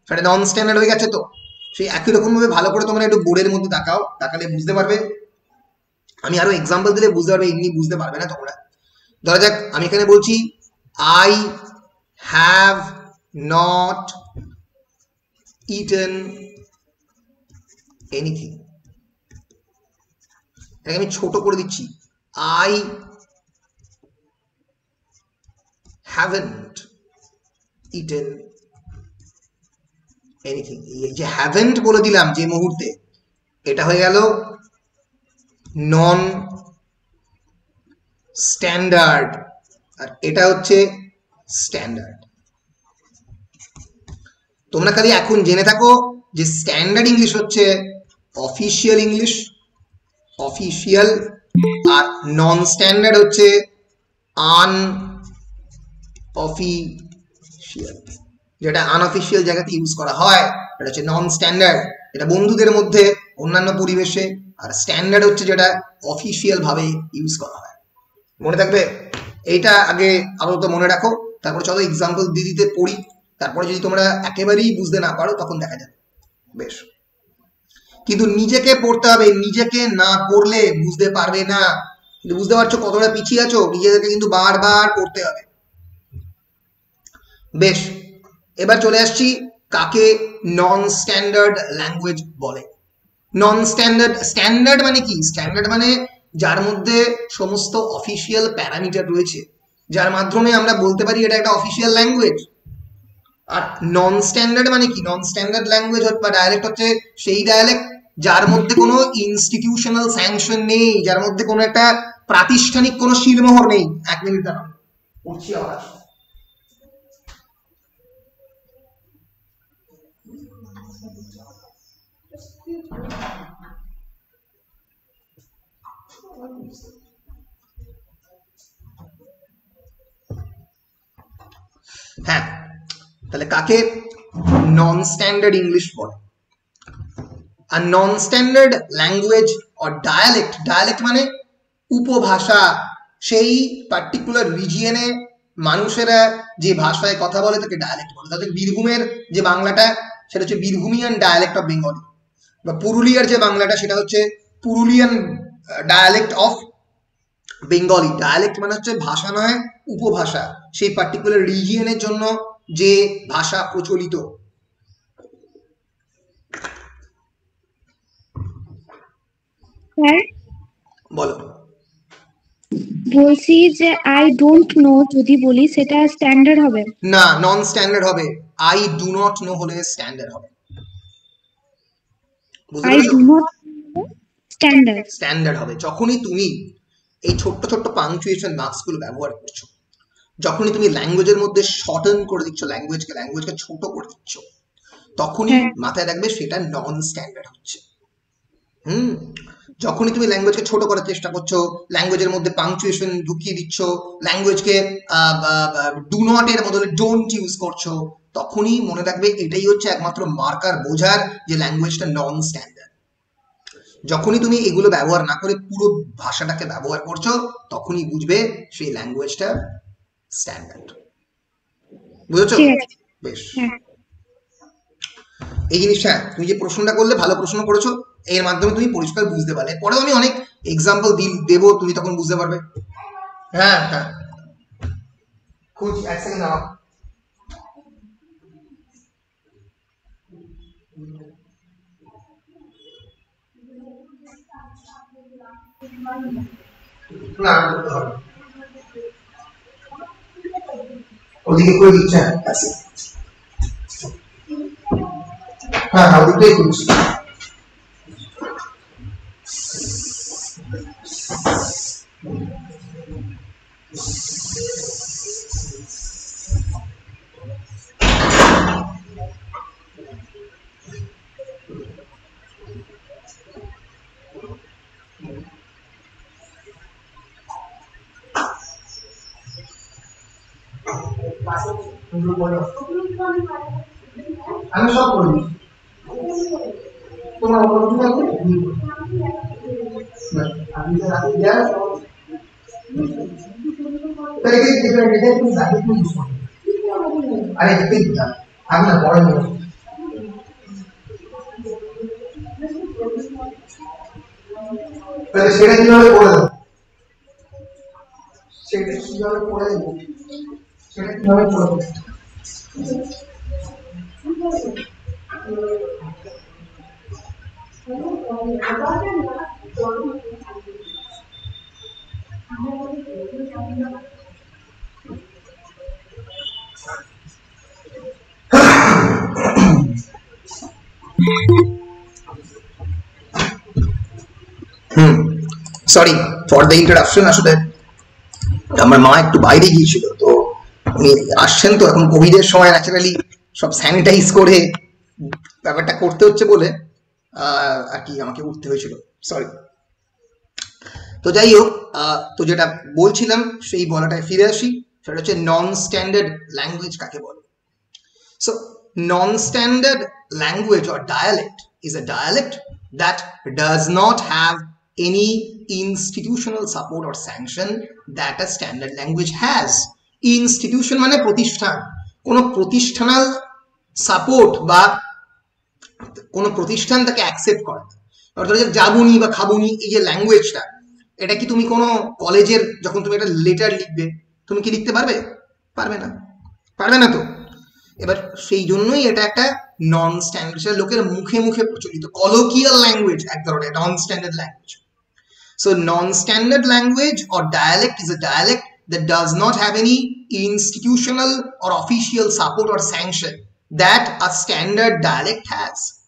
সেটা নন স্ট্যান্ডার্ড হয়ে গেছে। তো সেই একই রকম ভাবে ভালো করে তোমরা একটু বোর্ডের মধ্যে তাকালে বুঝতে পারবে। আমি আরো এক্সাম্পল দিলে বুঝতে পারবে, এমনি বুঝতে পারবে না তোমরা। ধরা যাক আমি এখানে বলছি I have not eaten anything, এটাকে আমি ছোট করে দিচ্ছি, আই হ্যাভেন্ট ইটেন এনিথিং। এই যে হ্যাভেন্ট বলে দিলাম যে মুহূর্তে, এটা হয়ে গেল নন স্ট্যান্ডার্ড, আর এটা হচ্ছে স্ট্যান্ডার্ড। তোমরা খালি এখন জেনে থাকো যে স্ট্যান্ডার্ড ইংলিশ হচ্ছে অফিসিয়াল ইংলিশ, অফিসিয়াল, আর নন স্ট্যান্ডার্ড হচ্ছে আনঅফিসিয়াল। যেটা আনঅফিসিয়াল জায়গাতে ইউজ করা হয় এটা হচ্ছে নন স্ট্যান্ডার্ড, এটা বন্ধুদের মধ্যে অন্যান্য পরিবেশে। আর স্ট্যান্ডার্ড হচ্ছে যেটা অফিসিয়াল ভাবে ইউজ করা হয়। মনে থাকবে এইটা, আগে আপাতত মনে রাখো, তারপর চলো এক্সাম্পল দিয়ে দিতে পড়ি, তারপরে যদি তোমরা একেবারেই বুঝতে না পারো তখন দেখা যাবে। বেশ, কিন্তু নিজেকে পড়তে হবে, নিজেকে না পড়লে বুঝতে পারবে না। কিন্তু বুঝতে পারছো কতটা পিছিয়ে আছো, নিজেদেরকে কিন্তু বারবার পড়তে হবে। বেশ, এবার চলে আসছি কাকে নন স্ট্যান্ডার্ড ল্যাঙ্গুয়েজ বলে। নন স্ট্যান্ডার্ড, স্ট্যান্ডার্ড মানে কি? স্ট্যান্ডার্ড মানে যার মধ্যে সমস্ত অফিসিয়াল প্যারামিটার রয়েছে, যার মাধ্যমে আমরা বলতে পারি এটা একটা অফিসিয়াল ল্যাঙ্গুয়েজ। আর নন স্ট্যান্ডার্ড মানে কি? নন স্ট্যান্ডার্ড ল্যাঙ্গুয়েজ বা ডায়ালেক্ট হচ্ছে সেই ডায়ালেক্ট যার মধ্যে কোনো ইনস্টিটিউশনাল স্যাংশন নেই, যার মধ্যে কোনো একটা প্রাতিষ্ঠানিক কোনো শিলমোহর নেই। 1 মিনিট দাঁড়ান, পড়ছি আবার। হ্যাঁ, তাহলে কাকে নন স্ট্যান্ডার্ড ইংলিশ বলে? আর non standard language or dialect, dialect মানে উপভাষা, সেই পার্টিকুলার রিজিয়নে মানুষেরা যে ভাষায় কথা বলে তাকে ডায়ালেক্ট বলে। তাদের বীরভূমের যে বাংলাটা সেটা হচ্ছে বীরভূমিয়ান ডায়ালেক্ট অফ বেঙ্গলি, বা পুরুলিয়ার যে বাংলাটা সেটা হচ্ছে Purulian dialect of Bengali. Dialect মানে হচ্ছে ভাষা নয়, উপভাষা, সেই পার্টিকুলার রিজিয়নের জন্য যে ভাষা প্রচলিত। স্যার বলো। বলছি যে আই ডোন্ট নো যদি বলি সেটা স্ট্যান্ডার্ড হবে না, নন স্ট্যান্ডার্ড হবে। আই ডু নট নো হলে স্ট্যান্ডার্ড হবে। বুঝতে আই পেরেছো? ডু নট স্ট্যান্ডার্ড স্ট্যান্ডার্ড হবে যখনই তুমি এই ছোট্ট ছোট্ট পাংচুয়েশন মার্কস গুলো ব্যবহার করছো, যখনই তুমি ল্যাঙ্গুয়েজের মধ্যে শর্টেন করে দিচ্ছ, ল্যাঙ্গুয়েজকে ছোট করে দিচ্ছ, তখনই মাথায় রাখবে সেটা নন স্ট্যান্ডার্ড হচ্ছে। যখনই তুমি ল্যাঙ্গুয়েজকে ছোট করার চেষ্টা করছো, ল্যাঙ্গুয়েজের মধ্যে পাংচুয়েশন ঢুকিয়ে দিচ্ছ, ল্যাঙ্গুয়েজকে ডু নট এর বদলে ডোন্ট ইউজ করছো, তখনই মনে রাখবে এটাই হচ্ছে একমাত্র মার্কার বোঝার যে ল্যাঙ্গুয়েজটা নন স্ট্যান্ডার্ড। যখনই তুমি এগুলো ব্যবহার না করে পুরো ভাষাটাকে ব্যবহার করছো, তখনই বুঝবে সেই ল্যাঙ্গুয়েজটা স্ট্যান্ডার্ড। বুঝেছো? বেশ, এই জিনিসটা তুমি যে প্রশ্নটা করলে ভালো প্রশ্ন করেছো, এর মাধ্যমে তুমি পরিষ্কার বুঝতে পারলে। পরেও আমি অনেক এক্সাম্পল দেবো, তুমি তখন বুঝতে পারবে। হ্যাঁ হ্যাঁ, খুঁজ, 1 সেকেন্ড দাঁড়াও। না, ওদিকে করে দিচ্ছে। হ্যাঁ হ্যাঁ, ওদিকটাই করছি। আমি সব করে দিই তোমার অপরাধ থাকবে আমি তো রাতে যাই তাই কি এটা তুমি জানি তুমি ইউজ করো আরে ঠিক না আমি না বড় নেই তাহলে সেটা কিভাবে করে দেবো সেটা কিভাবে করে দেবো সেটা কিভাবে করে দেবো সরি ফর দ্য ইন্ট্রোডাকশন আসলে আমার মা একটু বাইরে গিয়েছিল তো উনি আসছেন তো এখন কোভিডের সময় ন্যাচারালি সব স্যানিটাইজ করে ব্যাপারটা করতে হচ্ছে বলে আর কি আমাকে উঠতে হয়েছিল সরি তো যাই হোক তো যেটা বলছিলাম সেই বলাটায় ফিরে আসি সেটা হচ্ছে নন স্ট্যান্ডার্ড ল্যাঙ্গুয়েজ কাকে বলে so non standard language or dialect is a dialect that does not have any institutional support or sanction that a standard language has. Institution মানে প্রতিষ্ঠান কোনো প্রতিষ্ঠানাল সাপোর্ট বা কোনো প্রতিষ্ঠান তাকে অ্যাকসেপ্ট করে না অর্থাৎ যাবুনি বা খাবুনি এই যে ল্যাঙ্গুয়েজটা এটা কি তুমি কোনো কলেজের যখন তুমি একটা লেটার লিখবে তুমি কি লিখতে পারবে পারবে না তো এবার সেই জন্যই এটা একটা নন স্ট্যান্ডার্ড সেটা লোকের মুখে মুখে প্রচলিত কলোকিয়াল ল্যাঙ্গুয়েজ এক ধরনের নন standard language So non-standard language or dialect is a dialect that does not have any institutional or official support or sanction that a standard dialect has.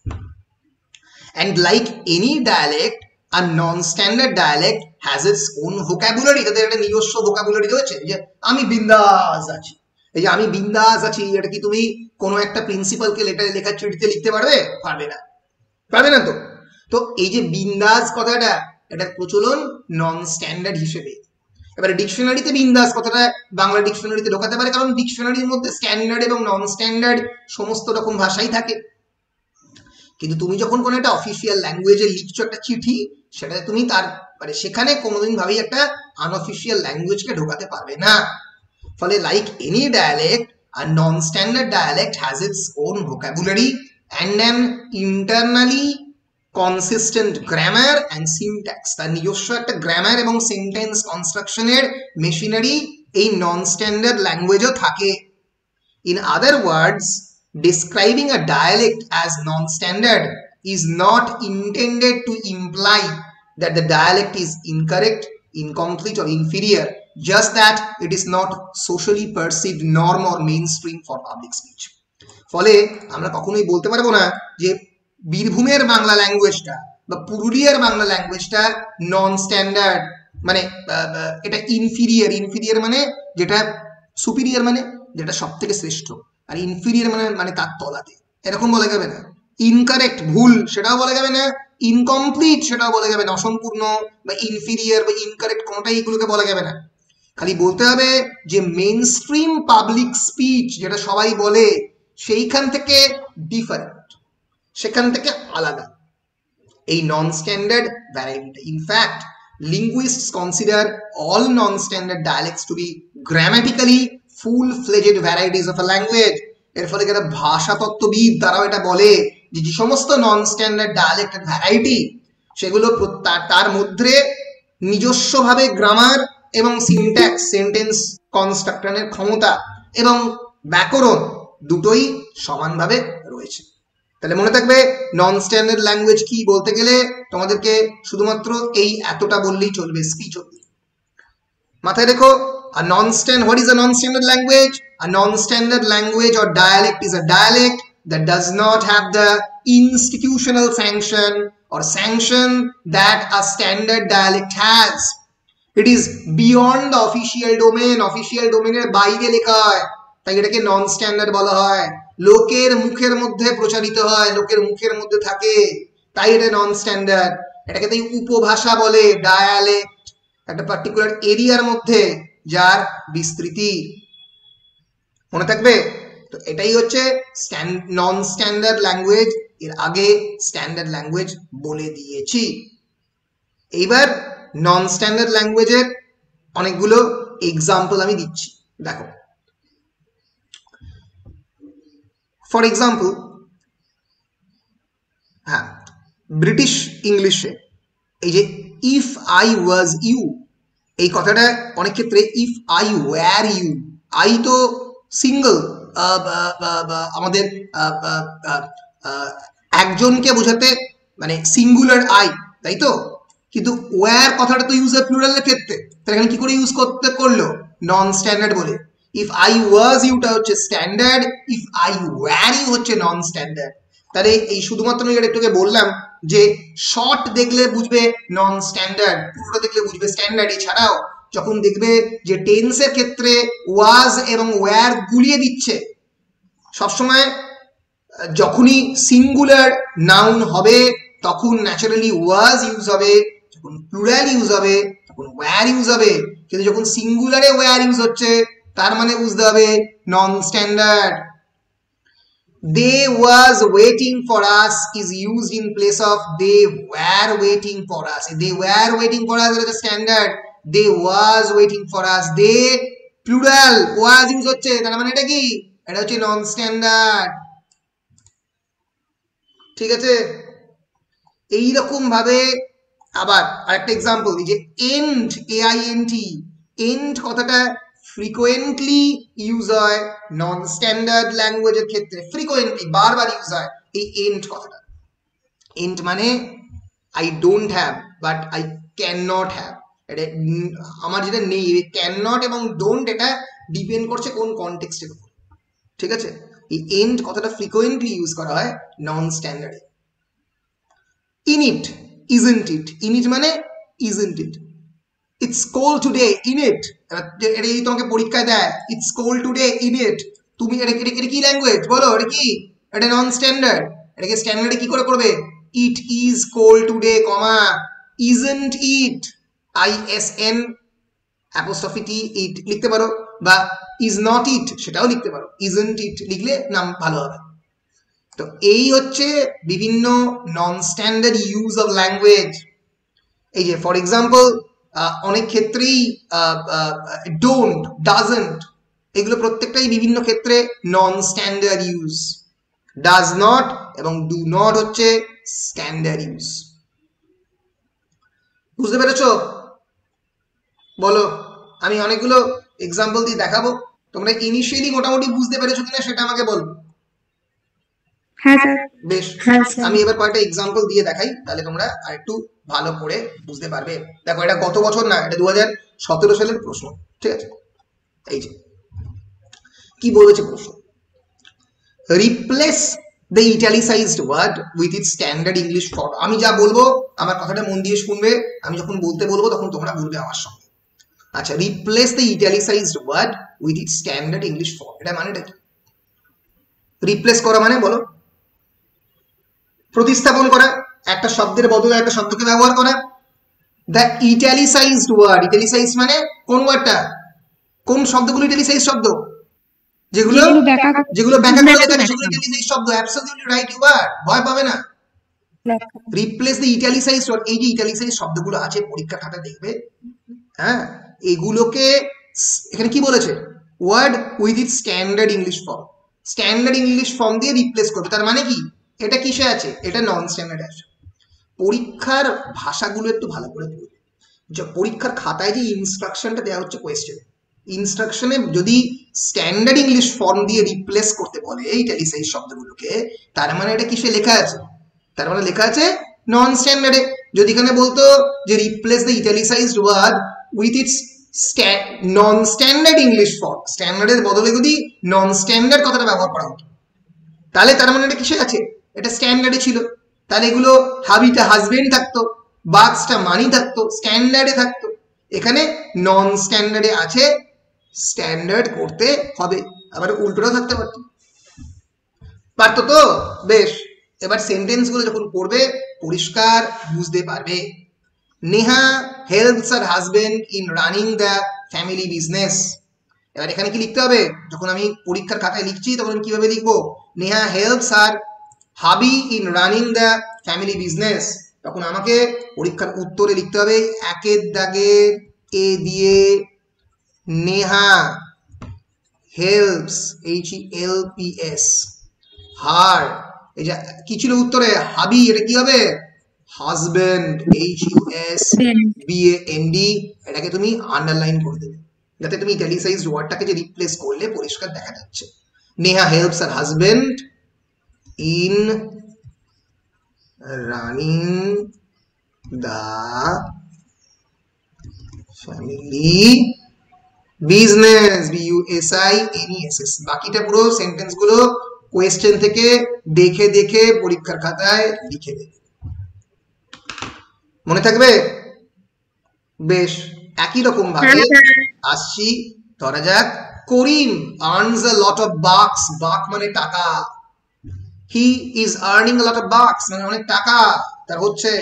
And like any dialect, a non-standard dialect has its own vocabulary. তাদের একটা নিজস্ব vocabulary রয়েছে যে আমি বিন্দাস আছি এই যে আমি বিন্দাস আছি এটা কি তুমি কোনো একটা প্রিন্সিপালকে লেটারে লেখা চিঠিতে লিখতে পারবে না তো এই যে বিন্দাস কথাটা এটার প্রচলন নন স্ট্যান্ডার্ড হিসেবে এবারে ডিকশনারিতে বিন্দাস কথাটা বাংলা ডিকশনারিতে ঢোকাতে পারে কারণ ডিকশনারির মধ্যে স্ট্যান্ডার্ড এবং নন স্ট্যান্ডার্ড সমস্ত রকম ভাষাই থাকে কিন্তু তুমি যখন কোনো একটা অফিসিয়াল ল্যাঙ্গুয়েজে লিখছো একটা চিঠি সেটা তুমি তার মানে সেখানে কোনোদিন ভাবেই একটা আনঅফিসিয়াল ল্যাঙ্গুয়েজকে ঢোকাতে পারবে না ফলে like any dialect a non-standard dialect has its own vocabulary and an internally consistent grammar and syntax তার নিজস্ব একটা গ্রামার এবং সেন্টেন্স কনস্ট্রাকশনের মেশিনারি এই নন স্ট্যান্ডার্ড ল্যাঙ্গুয়েজও থাকে in other words describing a dialect as non-standard is not intended to imply that the dialect is incorrect incomplete or inferior just that it is not socially perceived norm or mainstream for public speech ফলে আমরা কখনোই বলতে পারবো না যে বীরভূমের বাংলা ল্যাঙ্গুয়েজটা বা পুরুলিয়ার বাংলা ল্যাঙ্গুয়েজটা নন স্ট্যান্ডার্ড মানে এটা ইনফিরিয়ার মানে যেটা সুপিরিয়ার মানে যেটা সব থেকে শ্রেষ্ঠ আর ইনফিরিয়ার মানে তার তলাতে এরকম বলা যাবে না ইনকারেক্ট ভুল সেটাও বলা যাবে না ইনকমপ্লিট সেটাও বলা যাবে না অসম্পূর্ণ বা ইনফিরিয়ার বা ইনকারেক্ট কোনোটাই এগুলোকে বলা যাবে না খালি বলতে হবে যে মেইনস্ট্রিম পাবলিক স্পিচ যেটা সবাই বলে সেইখান থেকে ডিফারেন্ট সেখান থেকে আলাদা এই নন standard variety in fact linguists consider all non-standard dialects to be grammatically full-fledged varieties of a language এর ফলে যারা ভাষাতত্ত্ববিদ তারাও এটা বলে যে যে সমস্ত নন স্ট্যান্ডার্ড ডায়ালেক্টের ভ্যারাইটি সেগুলো তার মধ্যে নিজস্বভাবে গ্রামার এবং সিনট্যাক্স সেন্টেন্স কনস্ট্রাকশনের ক্ষমতা এবং ব্যাকরণ দুটোই সমানভাবে রয়েছে তাহলে মনে থাকবে নন স্ট্যান্ডার্ড ল্যাঙ্গুয়েজ কি বলতে গেলে তোমাদেরকে শুধুমাত্র এই এতটা বললেই চলবে স্পিচ অবধি মাথায় রেখো what is a non-standard language? A non-standard language or dialect is a dialect that does not have the institutional sanction or sanction that a standard dialect has. It is beyond the official domain এর বাইরে লেখা হয় তাই এটাকে নন standard বলা হয় লোকের মুখের মধ্যে প্রচারিত হয় লোকের মুখের মধ্যে থাকে তাই এটা নন স্ট্যান্ডার্ড এটাকে তাই উপভাষা বলে ডায়ালেক্ট একটা পার্টিকুলার এরিয়ার মধ্যে যার বিস্তৃতি মনে থাকবে তো এটাই হচ্ছে নন স্ট্যান্ডার্ড ল্যাঙ্গুয়েজ। এর আগে স্ট্যান্ডার্ড ল্যাঙ্গুয়েজ বলে দিয়েছি। এইবার নন স্ট্যান্ডার্ড ল্যাঙ্গুয়েজের অনেকগুলো এক্সাম্পল আমি দিচ্ছি, দেখো। ফর এক্সাম্পল, হ্যাঁ, ব্রিটিশ ইংলিশে এই যে ইফ আই ওয়াজ ইউ, এই কথাটা অনেক ক্ষেত্রে if I were you, I তো সিঙ্গল, আমাদের একজনকে বোঝাতে মানে সিঙ্গুলার আই, তাই তো, কিন্তু ওয়্যার কথাটা তো ইউজ হয় প্লুরালের ক্ষেত্রে, তাহলে এখানে কি করে ইউজ করতে করলো? নন স্ট্যান্ডার্ড বলে। ইফ আই ওয়াজ ইউটা হচ্ছে standard, if I were you হচ্ছে নন স্ট্যান্ডার্ড। তাহলে এই শুধুমাত্র আমি একটুকে বললাম যে শর্ট দেখলে বুঝবে নন স্ট্যান্ডার্ড, পুরোটা দেখলে বুঝবে স্ট্যান্ডার্ড। এছাড়াও যখন দেখবে যে টেন্সের ক্ষেত্রে ওয়াজ এবং ওয়্যার গুলিয়ে দিচ্ছে, সবসময় যখনই সিঙ্গুলার নাউন হবে তখন ন্যাচারালি ওয়াজ ইউজ হবে, যখন প্লুরাল ইউজ হবে তখন ওয়্যার ইউজ হবে। কিন্তু যখন সিঙ্গুলারে ওয়্যার ইউজ হচ্ছে তার মানে বুঝতে হবে নন standard. They was waiting for us is used in place of they were waiting for us. They were waiting for us is a standard. They was waiting for us. They plural was use হচ্ছে, তার মানে এটা কি? এটা হচ্ছে non standard. ঠিক আছে, এই রকম ভাবে আবার আরেকটা এক্সাম্পল, এই যে এন্ড, AINT, এন্ড কথাটা ফ্রিকোয়েন্টলি ইউজ হয় নন স্ট্যান্ডার্ড ল্যাঙ্গুয়েজের ক্ষেত্রে, ফ্রিকোয়েন্টলি বারবার ইউজ হয় এই এন্ড কথাটা। এন্ড মানে I don't have but I can not have, এটা আমার যেটা নেই, ক্যান নট এবং ডোন্ট এটা ডিপেন্ড করছে কোন কনটেক্সটের উপর। ঠিক আছে, এই এন্ড কথাটা ফ্রিকোয়েন্টলি ইউজ করা হয় নন স্ট্যান্ডার্ডে। Innit, isn't it, innit মানে isn't it. It's cold today in it, এটা যদি তোমাকে পরীক্ষায় দেয় it's cold today in it, তুমি এটা কি ল্যাঙ্গুয়েজ বলো? এটা কি? এটা নন স্ট্যান্ডার্ড। এটাকে স্ট্যান্ডার্ডে কি করে করবে? it is cold today, isn't it, ISN apostrophe t it লিখতে পারো, বা is not it সেটাও লিখতে পারো, isn't it লিখলে নাম ভালো হবে। তো এই হচ্ছে বিভিন্ন নন স্ট্যান্ডার্ড ইউজ অফ ল্যাঙ্গুয়েজ। এই যে ফর এক্সাম্পল অনেক ক্ষেত্রেই ডোন্ট, ডাজন্ট, এগুলো প্রত্যেকটাই বিভিন্ন ক্ষেত্রে নন স্ট্যান্ডার্ড ইউজ। ডাজ নট এবং ডু নট হচ্ছে স্ট্যান্ডার্ড ইউজ। বুঝতে পেরেছো? বলো, আমি অনেকগুলো এক্সাম্পল দিয়ে দেখাবো, তোমরা ইনিশিয়ালি মোটামুটি বুঝতে পেরেছো কিনা সেটা আমাকে বলো। হ্যাঁ স্যার। বেশ, আমি এবার কয়েকটা এক্সাম্পল দিয়ে দেখাই, তাহলে তোমরা আরেকটু ভালো করে বুঝতে পারবে। দেখো, এটা গত বছর না, এটা 2017 সালের প্রশ্ন। ঠিক আছে, এই যে কি বলেছে প্রশ্ন, replace the italicized word with its standard English form. আমি যা বলবো আমার কথাটা মন দিয়ে শুনবে, আমি যখন বলতে বলবো তখন তোমরা বলবে আমার সঙ্গে। আচ্ছা, replace the italicized word with its standard English form, এটা মানেটা কি? রিপ্লেস করা মানে বলো, প্রতিস্থাপন করা, একটা শব্দের বদলে একটা শব্দকে ব্যবহার করা। দ্য ইটালিসাইজড ওয়ার্ড, ইটালিসাইজ মানে কোন ওয়ার্ডটা, কোন শব্দগুলো ইটালিসাইজ শব্দ? যেগুলো ব্যাখ্যা করে লেখা থাকে সেগুলো ইটালিসাইজ শব্দ। অ্যাবসলিউটলি রাইট, ইউ আর, ভয় পাবে না। রিপ্লেস দ্য ইটালিসাইজ ওয়ার্ড, এই যে ইটালিসাইজ শব্দগুলো আছে পরীক্ষার খাতায় দেখবে, হ্যাঁ, এগুলোকে এখানে কি বলেছে, word with its standard English form, standard English form দিয়ে রিপ্লেস করবে। তার মানে কি, এটা কিসে আছে? এটা নন স্ট্যান্ডার্ড আছে। পরীক্ষার ভাষাগুলো একটু ভালো করে পড়বে। পরীক্ষার খাতায় যে ইনস্ট্রাকশনটা দেওয়া হচ্ছে কোয়েশ্চেন, ইনস্ট্রাকশনে যদি স্ট্যান্ডার্ড ইংলিশ ফর্ম দিয়ে রিপ্লেস করতে বলে এই ইটালিসাইজ শব্দগুলোকে, তার মানে এটা কিসে লেখা আছে? তার মানে লেখা আছে নন স্ট্যান্ডার্ডে। যদি এখানে বলতো যে replace the italicized word with its non standard English form, স্ট্যান্ডার্ডের বদলে যদি নন স্ট্যান্ডার্ড কথাটা ব্যবহার করা হতো, তাহলে তার মানে এটা কিসে আছে? এটা স্ট্যান্ডার্ডে ছিল। তাহলে এগুলো হাবিটা হাজবেন্ড থাকতো, বাক্সটা মানি থাকতো, স্ট্যান্ডার্ডে থাকতো। এখানে নন স্ট্যান্ডার্ডে আছে, স্ট্যান্ডার্ড করতে হবে। আবার উল্টোটাও থাকতে পারতো তো। বেশ, এবার সেন্টেন্স গুলো যখন পড়বে পরিষ্কার বুঝতে পারবে। Neha helps her husband in running the family business. এবার এখানে কি লিখতে হবে, যখন আমি পরীক্ষার খাতায় লিখছি তখন আমি কিভাবে লিখবো, নেহা হেল্পস হার হাবি in running the family business, তখন আমাকে পরীক্ষার উত্তরে লিখতে হবে একের দাগে এ দিয়ে নেহা হেল্পস HELPS হার, এই যে কি ছিল উত্তরে হাবি, এটা কি হবে হাজবেন্ড HUSBAND, এটাকে তুমি আন্ডারলাইন করে দেবে যাতে তুমি ইটালিসাইজড ওয়ার্ডটাকে যে রিপ্লেস করলে পরিষ্কার দেখা যাচ্ছে। Neha helps her husband in running the family business BUSINESS। বাকিটা পুরো সেন্টেন্স গুলো কোয়েশ্চেন থেকে দেখে দেখে পরীক্ষার খাতায় লিখে দেবে, মনে থাকবে? বেশ, একই রকম ভাবে আসছি, ধরা যাক করিম earns a lot of bucks, বাক মানে টাকা, he is earning a lot of bucks মানে অনেক টাকা তার হচ্ছে,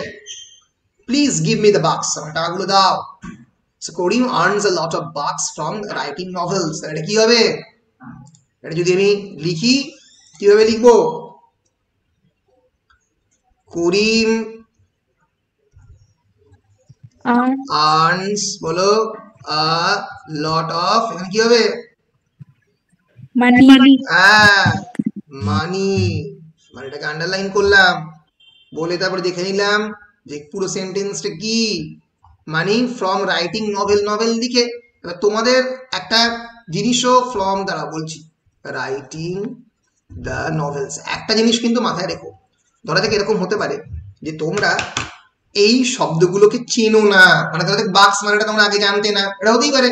please give me the bucks, আমার টাকাগুলো দাও। So Karim earns a lot of bucks from writing novels, এটা কি হবে, এটা যদি আমি লিখি কিভাবে লিখবো, করিম earns বলো a lot of, এখানে কি হবে মানি, মানি, মানে এটাকে আন্ডারলাইন করলাম, বলে তারপর দেখে নিলাম যে পুরো সেন্টেন্সটা কি, money from writing novel, novel লিখে। এবার তোমাদের একটা জিনিসও ফ্রম দ্বারা বলছি, রাইটিং দ্য নভেলস, একটা জিনিস কিন্তু মাথায় রেখো, ধরা যাক এরকম হতে পারে যে তোমরা এই শব্দগুলোকে চেনো না, মানে ধরা যাক বাক্স মানেটা তোমরা আগে জানতে না, এটা হতেই পারে,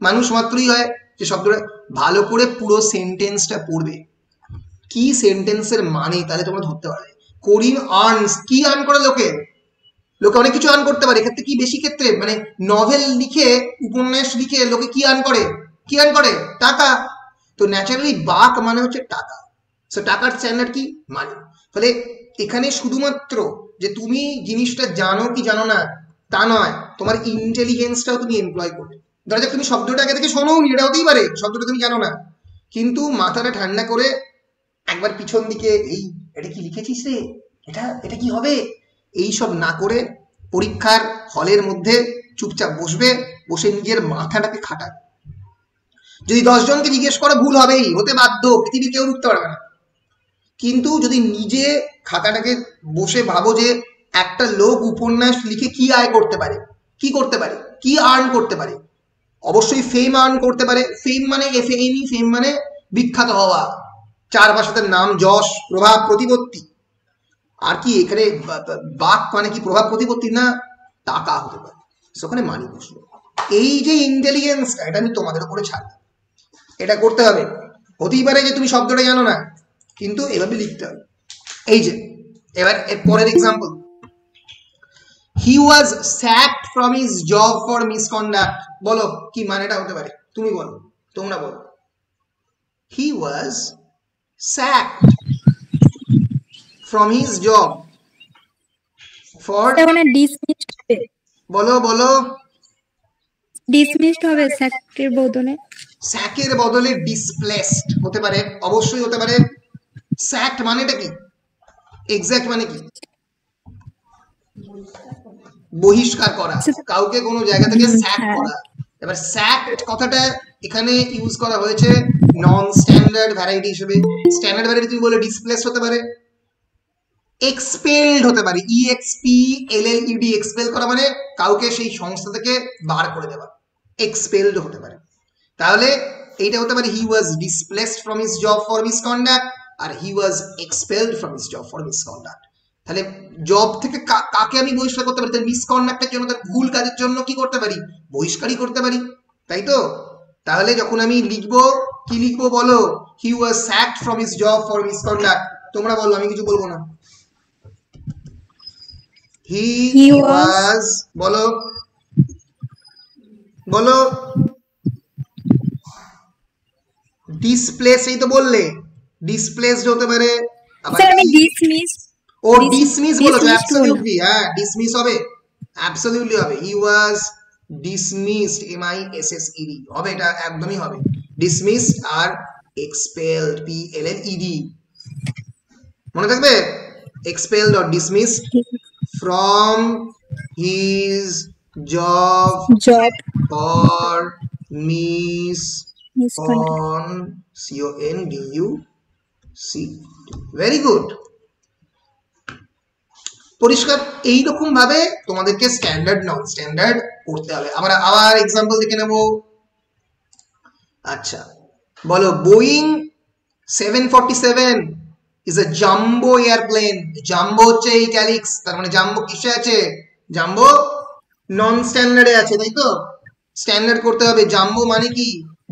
মানুষ মাত্রই হয় যে শব্দটা, ভালো করে পুরো সেন্টেন্সটা পড়বে, কি সেন্টেন্সের মানে, তাহলে তোমরা ধরতে পারবে। করিম আর্নস, কি আর্ন করে লোকে, লোকে অনেক কিছু আর্ন করতে পারে, এক্ষেত্রে কি বেশি ক্ষেত্রে মানে নভেল লিখে উপন্যাস লিখে লোকে কি আর্ন করে, কি আর্ন করে টাকা, তো ন্যাচারালি বাক মানে হচ্ছে টাকা, সো টাকার স্ট্যান্ডার্ড কি মানি। ফলে এখানে শুধুমাত্র যে তুমি জিনিসটা জানো কি জানো না তা নয়, তোমার ইন্টেলিজেন্সটাও তুমি এমপ্লয় করবে। ধরা যাক তুমি শব্দটা আগে থেকে শোনোও নি, এটা হতেই পারে শব্দটা তুমি জানো না, কিন্তু মাথাটা ঠান্ডা করে একবার পিছন দিকে এই এটা কি লিখেছিস রে, এটা এটা কি হবে, এই সব না করে পরীক্ষার হলের মধ্যে চুপচাপ বসবে, বসে নিজের মাথাটাকে খাটাবে। যদি 10 জনকে জিজ্ঞেস করো ভুল হবেই, হতে বাধ্য, পৃথিবীর কেউ রুখতে পারবে না, কিন্তু যদি নিজে খাতাটাকে বসে ভাবো যে একটা লোক উপন্যাস লিখে কি আয় করতে পারে, কি করতে পারে, কি আর্ন করতে পারে, অবশ্যই ফেম আর্ন করতে পারে, ফেম মানে FAME, ফেম মানে বিখ্যাত হওয়া, চার ভাষাতে নাম, যশ, প্রভাব, প্রতিপত্তি, আর কি এখানে বাক মানে কি প্রভাব প্রতিপত্তি না, টাকা হতে পারে, সেখানে মানি বসলো। এই যে ইন্টেলিজেন্সটা, এটা আমি তোমাদের উপরে ছাড়লাম, এটা করতে হবে। হতেই পারে যে তুমি শব্দটা জানো না, কিন্তু এভাবে লিখতে হবে। এই যে এবার এর পরের example, he was sacked from his job for misconduct, বলো কি মানেটা হতে পারে, তুমি বলো, তোমরা বলো। He was sacked from his job for, মানে ডিসমিসড হবে, বলো বলো, ডিসমিসড হবে স্যাকের বদলে, স্যাকের বদলে ডিসপ্লেসড হতে পারে, অবশ্যই হতে পারে। স্যাকড মানেটা কি, এক্সাক্ট মানে কি, বহিষ্কার করা, কাউকে কোনো জায়গা থেকে স্যাক করা। এবার স্যাকড কথাটা এখানে ইউজ করা হয়েছে নন স্ট্যান্ডার্ড ভ্যারাইটি হিসেবে, স্ট্যান্ডার্ড ভ্যারাইটি তুমি বলে ডিসপ্লেসড হতে পারে, এক্সপেলড হতে পারে, EXPELLED, এক্সপেল করা মানে কাউকে সেই সংস্থা থেকে বার করে দেওয়া, এক্সপেলড হতে পারে। তাহলে এইটা হতে পারে he was displaced from his job for misconduct, আর he was expelled from his job for misconduct. তাহলে জব থেকে কাকে আমি বহিষ্কার করতে পারি, তার মিসকন্ডাক্টের জন্য, তার ভুল কাজের জন্য কি করতে পারি, বহিষ্কারই করতে পারি, তাই তো। তাহলে যখন আমি লিখবো, কি লিখবো বলো, he was sacked from his job for misconduct, তোমরা বলো, আমি কিছু বলবো না। He was, বলো বলো, ডিসপ্লেস, এই তো বললে ডিসপ্লেসড হতে পারে, আবার আমি ডিসমিস, ও ডিসমিস বলেছো, অ্যাবসলিউটলি, হ্যাঁ ডিসমিস হবে, অ্যাবসলিউটলি হবে, হি ওয়াজ ডিসমিসড, MISSED হবে, এটা একদমই হবে। ডিসমিসড আর এক্সপেলড, PLLED, মনে থাকবে? Expelled or dismissed from his job or misconduct. Very good. পরিষ্কার? এইরকম ভাবে তোমাদেরকে স্ট্যান্ডার্ড নন স্ট্যান্ডার্ড করতে হবে। আমরা আবার এক্সাম্পল দেখে নেব। আচ্ছা বলো, Boeing 747 is a jumbo airplane. Jumbo হচ্ছে ইটালিক্স, তার মানে জাম্বো কিসে আছে? জাম্বো নন স্ট্যান্ডার্ডে আছে, তাই তো? স্ট্যান্ডার্ড করতে হবে। জাম্বো মানে কি?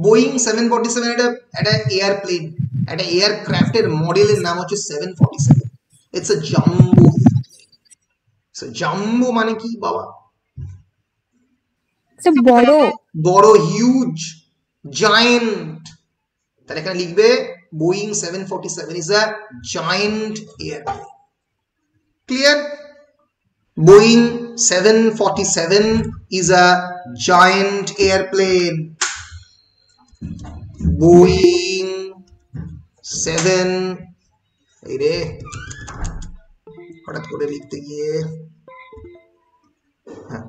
বোয়িং 747 একটা এয়ারপ্লেন, একটা এয়ারক্রাফটের মডেলের নাম হচ্ছে 747। It's a jumbo. জাম্বো মানে কি বাবা? বড়, বড়, হিউজ, জায়ান্ট। তাহলে এখানে লিখবে Boeing 747 is a giant airplane. Clear? Boeing 747 is a giant airplane. Boeing 7 এই রে হঠাৎ করে লিখতে গিয়ে, হ্যাঁ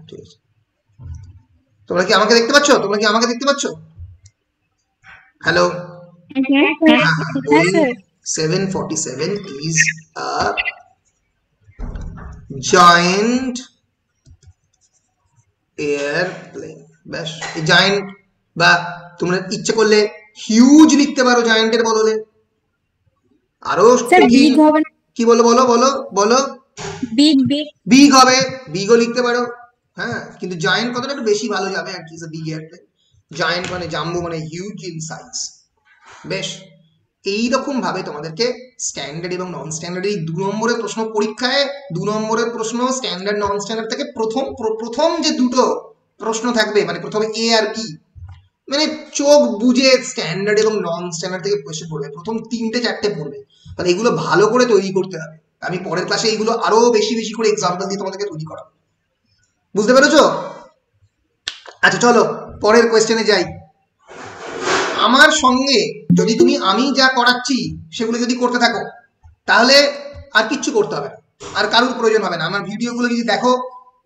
ঠিক আছে। তোমরা কি আমাকে দেখতে পাচ্ছ? তোমরা কি আমাকে দেখতে পাচ্ছ? Hello? Boeing 747 is a giant airplane. বেশ, এই জায়ান্ট বা তোমরা ইচ্ছে করলে হিউজ লিখতে পারো জায়ান্টের বদলে। আরো কি বলো বলো বলো বলো? বিগ হবে, বিগও লিখতে পারো। হ্যাঁ, কিন্তু জায়ান্ট কথাটা একটু বেশি ভালো যাবে আর কি। Big airplane. জায়ান্ট মানে জাম্বো মানে হিউজ ইন সাইজ। বেশ, এইরকম ভাবে তোমাদেরকে স্ট্যান্ডার্ড এবং নন স্ট্যান্ডার্ড এই 2 নম্বরের প্রশ্ন পরীক্ষায় 2 নম্বরের প্রশ্ন স্ট্যান্ডার্ড নন স্ট্যান্ডার্ড থেকে প্রথম যে দুটো প্রশ্ন থাকবে, মানে প্রথমে A আর B, মানে চোখ বুঝে স্ট্যান্ডার্ড এবং নন স্ট্যান্ডার্ড থেকে কোয়েশ্চেন পড়বে। প্রথম 3-4টে পড়বে। তাহলে এগুলো ভালো করে তৈরি করতে হবে। আমি পরের ক্লাসে এইগুলো আরো বেশি বেশি করে এক্সাম্পল দিয়ে তোমাদেরকে তৈরি করাবো। বুঝতে পেরেছো? আচ্ছা চলো পরের কোয়েশ্চেনে যাই। আমার সঙ্গে যদি তুমি আমি যা করাচ্ছি সেগুলো যদি করতে থাকো, তাহলে আর কিচ্ছু করতে হবে না, আর কারোর প্রয়োজন হবে না। আমার ভিডিওগুলো যদি দেখো,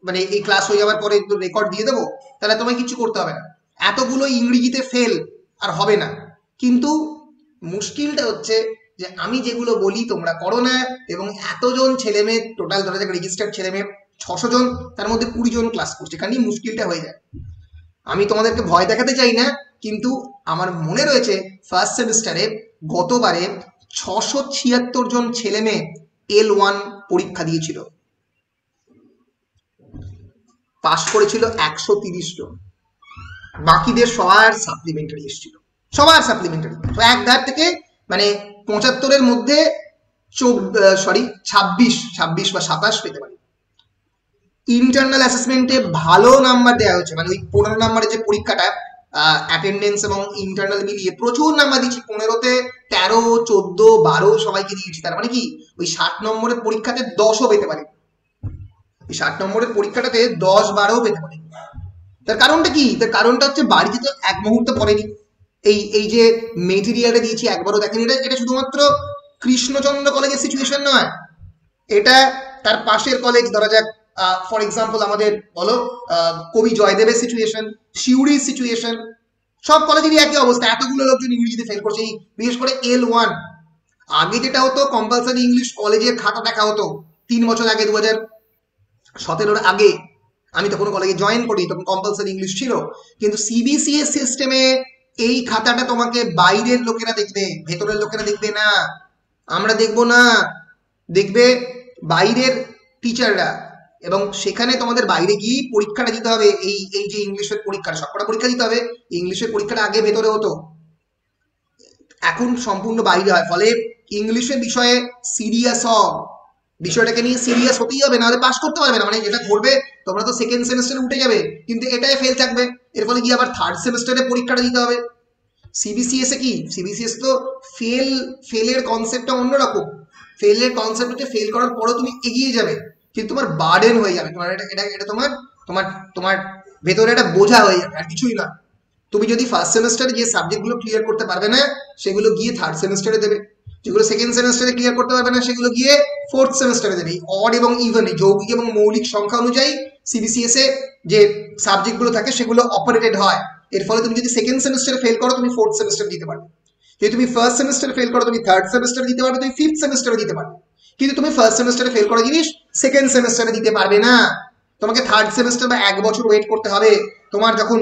মানে এই ক্লাস হয়ে যাওয়ার পরে রেকর্ড দিয়ে দেবো, তাহলে তোমায় কিচ্ছু করতে হবে না। এতগুলো ইংরেজিতে ফেল আর হবে না। কিন্তু মুশকিলটা হচ্ছে যে আমি যেগুলো বলি তোমরা করো না, এবং এতজন ছেলেমেয়ে, টোটাল ধরা যাক রেজিস্টার্ড ছেলেমেয়ে 600 জন, তার মধ্যে 20 জন ক্লাস করছে। এখানেই মুশকিলটা হয়ে যায়। আমি তোমাদেরকে ভয় দেখাতে চাই না, কিন্তু আমার মনে রয়েছে ফার্স্ট সেমিস্টারে গতবারে 676 জন ছেলে মেয়ে L1 পরীক্ষা দিয়েছিল, পাস করেছিল 130 জন। বাকিদের সবার সাপ্লিমেন্টারি এসেছিল, সবার সাপ্লিমেন্টারি। তো এক ধার থেকে মানে 75-এর মধ্যে 26 বা 27 পেতে পারি। ইন্টারনাল অ্যাসেসমেন্টে ভালো নাম্বার দেওয়া হয়েছে, মানে ওই 15 নম্বরের যে পরীক্ষাটা অ্যাটেন্ডেন্স এবং ইন্টারনাল মিলিয়ে প্রচুর নাম্বার দিচ্ছি। 15-তে 13, 14, 12 সবাইকে দিয়েছি। তার মানে কি ওই 60 নম্বরের পরীক্ষাতে 10ও পেতে পারি। ওই 60 নম্বরের পরীক্ষাটাতে 10-12ও পেতে পারি। তার কারণটা কি? তার কারণটা হচ্ছে বাড়িতে তো এক মুহূর্তে পড়েনি। এই যে মেটেরিয়ালটা দিয়েছি একবারও দেখেনি। এটা শুধুমাত্র কৃষ্ণচন্দ্র কলেজের সিচুয়েশন নয়, এটা তার পাশের কলেজ, ধরা যাক ফর এক্সাম্পল আমাদের বলো কবি জয়দেবের সিচুয়েশন, শিউরির সিচুয়েশন, সব কলেজেরই একই অবস্থা। এতগুলো লোকজন ইংরেজিতে ফেল করছে, বিশেষ করে L1। আগে যেটা হতো, কম্পালসারি ইংলিশ কলেজের খাতা দেখা হতো 3 বছর আগে, 2017-র আগে। আমি তখন কলেজে জয়েন করি, তখন কম্পালসারি ইংলিশ ছিল। কিন্তু CBCS সিস্টেমে এই খাতাটা তোমাকে বাইরের লোকেরা দেখবে, ভেতরের লোকেরা দেখবে না, আমরা দেখবো না, দেখবে বাইরের টিচাররা। এবং সেখানে তোমাদের বাইরে গিয়ে পরীক্ষাটা দিতে হবে। এই যে ইংলিশের পরীক্ষা, সবকটা পরীক্ষা দিতে হবে। ইংলিশের পরীক্ষাটা আগে ভেতরে হতো, এখন সম্পূর্ণ বাইরে হয়। ফলে ইংলিশের বিষয়ে সিরিয়াস বিষয়টাকে নিয়ে সিরিয়াস হতেই হবে, নাহলে পাস করতে পারবে না। মানে যেটা করবে তোমরা তো সেকেন্ড সেমিস্টারে উঠে যাবে, কিন্তু এটাই ফেল থাকবে। এর ফলে গিয়ে আবার থার্ড সেমিস্টারে পরীক্ষাটা দিতে হবে। CBCS এ কি, CBCS তো ফেলের কনসেপ্টটা অন্যরকম। ফেলের কনসেপ্ট হচ্ছে ফেল করার পরেও তুমি এগিয়ে যাবে, কিন্তু তোমার বার্ডেন হয়ে যাবে। তোমার এটা তোমার ভেতরে একটা বোঝা হয়ে যাবে, আর কিছুই না। তুমি যদি ফার্স্ট সেমিস্টারে যে সাবজেক্টগুলো ক্লিয়ার করতে পারবে না সেগুলো গিয়ে থার্ড সেমিস্টারে দেবে, যেগুলো সেকেন্ড সেমিস্টারে ক্লিয়ার করতে পারবে না সেগুলো গিয়ে ফোর্থ সেমিস্টারে দেবে। অড এবং ইভেন, যৌগিক এবং মৌলিক সংখ্যা অনুযায়ী সিবিসিএস এ যে সাবজেক্টগুলো থাকে সেগুলো অপারেটেড হয়। এর ফলে তুমি যদি সেকেন্ড সেমিস্টারে ফেল করো তুমি ফোর্থ সেমিস্টার দিতে পারবে, যদি তুমি ফার্স্ট সেমিস্টারে ফেল করো তুমি থার্ড সেমিস্টারে দিতে পারবে, তুমি ফিফথ সেমিস্টারে দিতে পারবে। কিন্তু তুমি ফার্স্ট সেমিস্টারে ফেল করা জিনিস সেকেন্ড সেমিস্টারে দিতে পারবে না, তোমাকে থার্ড সেমিস্টার বা 1 বছর ওয়েট করতে হবে। তোমার যখন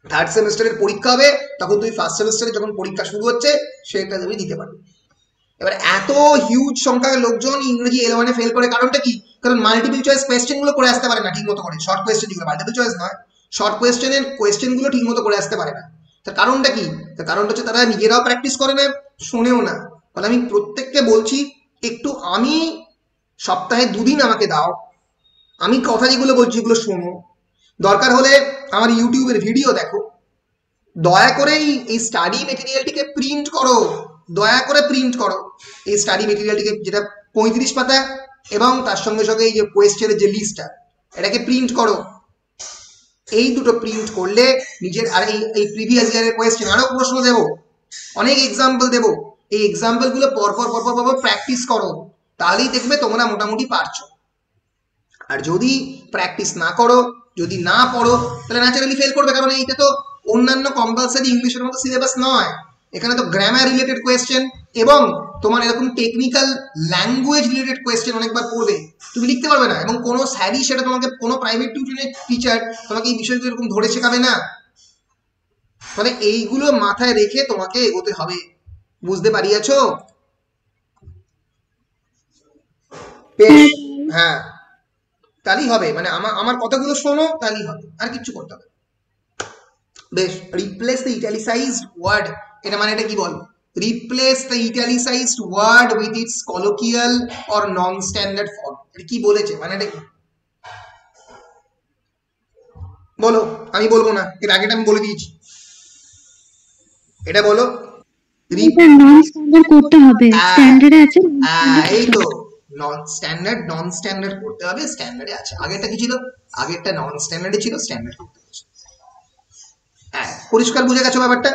থার্ড সেমিস্টারের পরীক্ষা হবে তখন তুমি ফার্স্ট সেমিস্টারে যখন পরীক্ষা শুরু হচ্ছে সেটা তুমি দিতে পারবে। এবার এত হিউজ সংখ্যার লোকজন ইংরেজি L1 এ ফেল করে, কারণটা কি? কারণ মাল্টিপল চয়েস কোয়েশ্চেন গুলো করে আসতে পারে না ঠিক মতো করে, শর্ট কোয়েশ্চেন যেগুলো, মাল্টিপল চয়েস নয়, শর্ট কোয়েশ্চেনের কোয়েশ্চেন গুলো ঠিক মতো করে আসতে পারে না। তার কারণটা কি? তার কারণটা হচ্ছে তারা নিজেরাও প্র্যাকটিস করে না, শোনেও না। ফলে আমি প্রত্যেককে বলছি একটু, আমি সপ্তাহে 2 দিন আমাকে দাও, আমি কথা যেগুলো বলছি এগুলো শোনো, দরকার হলে আমার ইউটিউবের ভিডিও দেখো, দয়া করে এই স্টাডি মেটেরিয়ালটিকে প্রিন্ট করো, দয়া করে প্রিন্ট করো এই স্টাডি মেটেরিয়ালটিকে, যেটা 35 পাতা এবং তার সঙ্গে সঙ্গে এই যে কোয়েশ্চেনের যে লিস্টটা এটাকে প্রিন্ট করো। এই দুটো প্রিন্ট করলে নিজের, আর এই প্রিভিয়াস ইয়ারের কোয়েশ্চেন, আরো প্রশ্ন দেবো, অনেক এক্সাম্পল দেবো, এই এক্সাম্পল গুলো পরপর পরপর পরপর প্র্যাকটিস করো, তাহলেই দেখবে তোমরা মোটামুটি পারছো। আর যদি প্র্যাকটিস না করো, যদি না পড়ো, তাহলে ন্যাচারালি ফেল করবে। কারণ এইটা তো অন্যান্য কম্পালসারি ইংলিশের মতো সিলেবাস নয়, এখানে তো গ্রামার রিলেটেড কোয়েশ্চেন এবং তোমার এরকম টেকনিক্যাল ল্যাঙ্গুয়েজ রিলেটেড কোয়েশ্চেন অনেকবার পড়বে, তুমি লিখতে পারবে না। এবং কোনো স্যারই সেটা তোমাকে, কোনো প্রাইভেট টিউশনের টিচার তোমাকে এই বিষয়গুলো এরকম ধরে শেখাবে না। ফলে এইগুলো মাথায় রেখে তোমাকে এগোতে হবে, বুঝতে পারিয়েছো? হ্যাঁ, তাহলেই হবে, মানে আমার কথাগুলো শোনো তাহলেই হবে, আর কিছু করতে হবে। বেশ, রিপ্লেস দ্য ইটালিসাইজড ওয়ার্ড, এটা মানে এটা কি বল? Replace the italicized word with its colloquial or non standard form. এটা কি বলেছে, মানে এটা কি বলো? আমি বলবো না, এর আগেটা আমি বলে দিয়েছি, এটা বলো। নন স্ট্যান্ডার্ড করতে হবে, স্ট্যান্ডার্ডে আছে। এই তো নন স্ট্যান্ডার্ড করতে হবে, স্ট্যান্ডার্ডে আছে। আগেরটা কি ছিল? আগেরটা নন স্ট্যান্ডার্ডে ছিল, স্ট্যান্ডার্ড করতে হবে। হ্যাঁ, পরিষ্কার বুঝে গেছো ব্যাপারটা?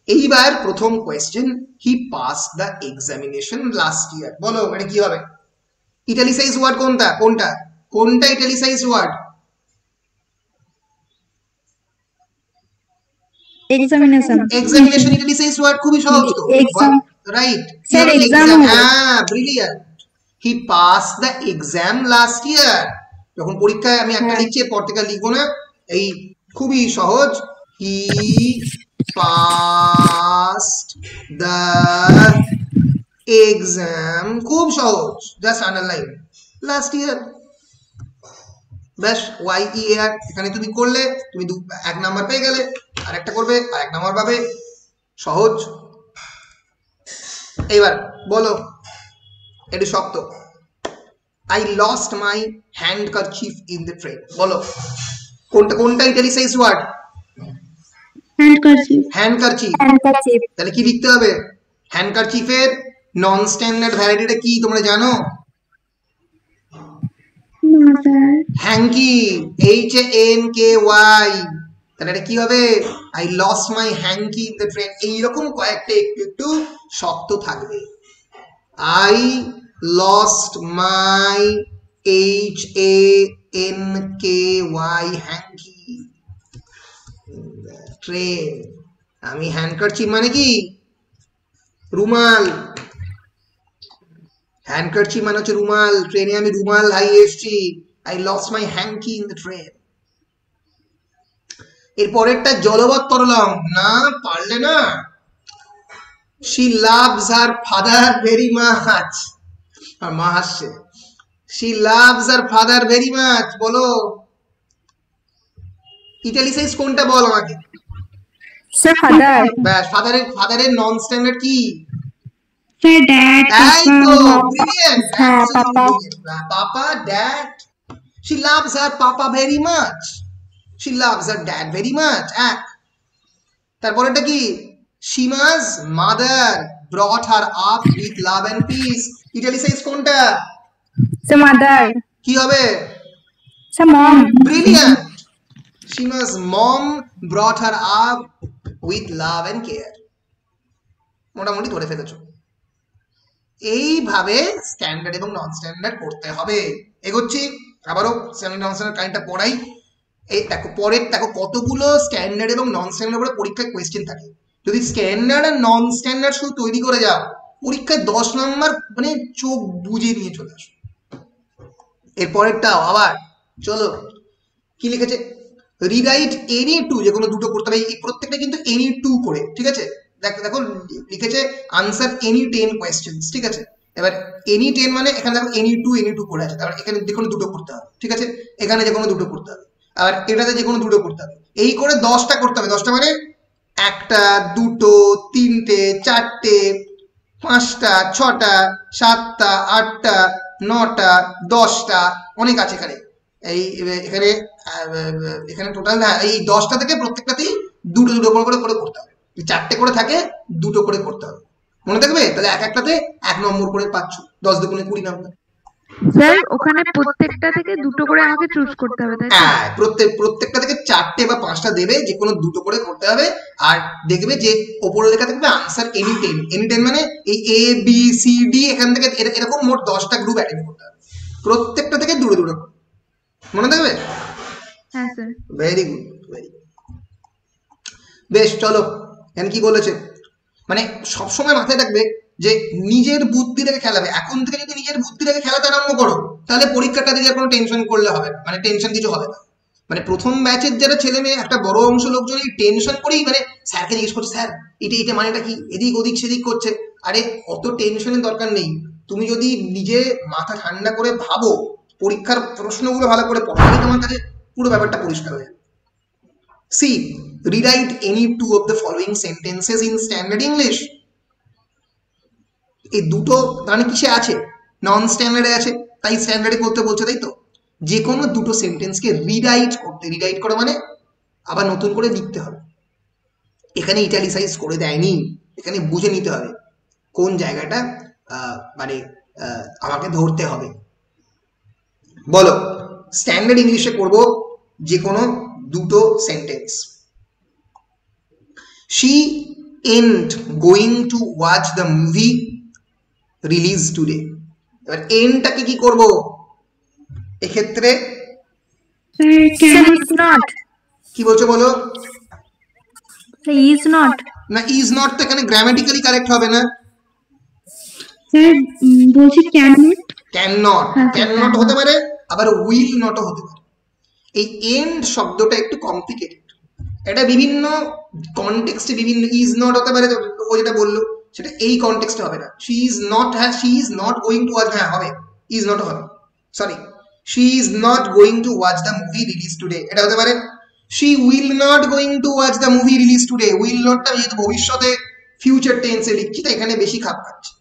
এইবার প্রথম question, he pass the examination last year. বলো এটা কি হবে? ইটালিসাইজ ওয়ার্ড কোনটা কোনটা কোনটা ইটালিসাইজ ওয়ার্ড? এক্সামিনেশন ইটালিসাইজ ওয়ার্ড, খুবই সহজ তো, রাইট? স্যার এক্সাম, হ্যাঁ, brilliant. He pass the exam last year. যখন পরীক্ষায় আমি একটা লিখছি, এরপর থেকে লিখবো না, এই খুবই সহজ। হি passed the exam, খুব সহজ, জাস্ট আন্ডারলাইন লাস্ট ইয়ার, ব্যাস। YEAR এখানে তুমি করলে তুমি 1 নাম্বার পেয়ে গেলে, আর একটা করবে আর 1 নাম্বার পাবে, সহজ। এইবার বলো, একটু শক্ত। I lost my handkerchief in the train। বলো কোনটা ইটালিসাইজ ওয়ার্ড? হ্যান্ডকারচিফ। তাহলে কি লিখতে হবে? হ্যান্ডকারচিফের নন স্ট্যান্ডার্ড ভ্যারাইটিটা কি তোমরা জানো? Hanky, HANKY। তাহলে এটা কি হবে? I lost my hanky in the train. এইরকম কয়েকটা একটু শক্ত থাকবে। I lost my HANKY, hanky, train. আমি হ্যান্ডকারচিফ মানে কি? রুমাল। হ্যান্ডকারচিফ মানে হচ্ছে রুমাল, ট্রেনে আমি রুমাল হারিয়ে এসেছি। I lost my hanky in the train. এর পরেরটা জলবৎ তরলং, না পারলে না। She loves her father very much. আর মা হাসছে। She loves her father very much. বলো ইটালিসাইজ কোনটা বল আমাকে? Sir father. ব্যাস, ফাদারের নন স্ট্যান্ডার্ড কি? Sir dad. এই তো brilliant, papa, dad. She loves her papa very much. She loves her dad very much. তারপরেটা কি? Shima's mother brought her up with love and peace. ইটালিসাইজ কোনটা? Sir mother. কি হবে? Sir mom. Brilliant. Shima's mom brought her up with love and care. মোটামুটি ধরে ফেলেছো। এইভাবে standard এবং নন standard করতে হবে। এগোচ্ছি, আবারও স্ট্যান্ডার্ড নন স্ট্যান্ডার্ড কাইন্ডটা পড়াই। এই দেখো পরের দেখো কতগুলো স্ট্যান্ডার্ড এবং নন স্ট্যান্ডার্ড উপরে পরীক্ষায় কোয়েশ্চেন থাকে। যদি স্ট্যান্ডার্ড আর নন স্ট্যান্ডার্ড শুধু তৈরি করে যাও, পরীক্ষায় 10 নম্বর মানে চোখ বুঝে নিয়ে চলে আসো। এরপরেরটাও আবার চলো, কি লিখেছে, রিরাইট এনি টু, যে কোনো দুটো করতে হবে, এই প্রত্যেকটা কিন্তু এনি টু করে, ঠিক আছে। দেখো দেখো লিখেছে আনসার এনি 10 কোয়েশ্চেন্স, ঠিক আছে। এবার এনি 10 মানে এখানে দেখো এনি টু করে আছে, তারপর এখানে যে কোনো দুটো করতে হবে, ঠিক আছে। এখানে যে কোনো দুটো করতে হবে, আর এটাতে যে কোনো দুটো করতে হবে, এই করে 10টা করতে হবে। 10টা মানে একটা, দুটো, তিনটে, চারটে, 5টা, 6টা, 7টা, 8টা, 9টা, 10টা, অনেক আছে এখানে। এই এখানে এখানে টোটাল এই 10টা থেকে প্রত্যেকটাতেই দুটো দুটো করে করে করতে হবে। 4টে করে থাকে, দুটো করে করতে হবে, মনে থাকবে। তাহলে এক একটাতে 1 নম্বর করে পাচ্ছ, 10 দুগুণে 20 নম্বর। স্যার ওখানে প্রত্যেকটা থেকে দুটো করে আমাকে চুজ করতে হবে, তাই তো? হ্যাঁ, প্রত্যেকটা থেকে 4টে বা 5টা দেবে, যে কোনো দুটো করে করতে হবে। আর দেখবে যে ওপরে লেখা থাকবে আনসার এনি 10। এনি 10 মানে এই এ বি সি ডি এখান থেকে এরকম মোট 10টা গ্রুপ অ্যাটেন্ড করতে হবে, প্রত্যেকটা থেকে দুটো দুটো, মনে থাকবে? হ্যাঁ sir. Very good, very good. বেশ, চলো এখানে কি বলেছে, মানে সবসময় মাথায় রাখবে যে নিজের বুদ্ধিটাকে খেলাবে। এখন থেকে যদি নিজের বুদ্ধিটাকে খেলাতে আরম্ভ করো, তাহলে পরীক্ষাটা দিয়ে কোনো টেনশন করলে হবে না, মানে টেনশন কিছু হবে না। মানে প্রথম ব্যাচের যারা ছেলে মেয়ে, একটা বড় অংশ লোকজন এই টেনশন করেই মানে স্যারকে জিজ্ঞেস করছে, স্যার এটা মানেটা কি, এদিক ওদিক সেদিক করছে। আরে অত টেনশনের দরকার নেই। তুমি যদি নিজে মাথা ঠান্ডা করে ভাবো, পরীক্ষার প্রশ্নগুলো ভালো করে পড়ো, তাহলে তোমার কাছে পুরো ব্যাপারটা পরিষ্কার হয়ে যাবে। C, rewrite any two of the following sentences in standard English. এই দুটো মানে কিসে আছে, নন স্ট্যান্ডার্ডে আছে, তাই স্ট্যান্ডার্ডে করতে বলছে, তাই তো। যে কোনো দুটো সেন্টেন্সকে রিরাইট করতে, রিরাইট করা মানে আবার নতুন করে লিখতে হবে। এখানে ইটালিসাইজ করে দেয়নি, এখানে বুঝে নিতে হবে কোন জায়গাটা মানে আমাকে ধরতে হবে। বলো, স্ট্যান্ডার্ড ইংলিশে করব যে কোনো দুটো sentence. She ain't going to watch the movie released today. এবার এন্ডটাকে কি করব এক্ষেত্রে? কি বলছো বলো? is not. না, is not তো এখানে গ্রামাটিক্যালি কারেক্ট হবে না। স্যার বলছি ক্যান নট হতে পারে, আবার উইল নটও হতে পারে। এই এন্ড শব্দটা একটু কমপ্লিকেটেড, এটা বিভিন্ন কনটেক্সটে বিভিন্ন, ইজ নট হতে পারে, ও যেটা বললো সেটা এই কনটেক্সটে হবে না। She is not going to watch, হ্যাঁ হবে, ইজ নট হবে, sorry, she is not going to watch the movie release today, এটা হতে পারে। She will not going to watch the movie release today, will নটটা যেহেতু ভবিষ্যতে ফিউচার টেন্সে লিখছি, তাই এখানে বেশি খাপ খাচ্ছে।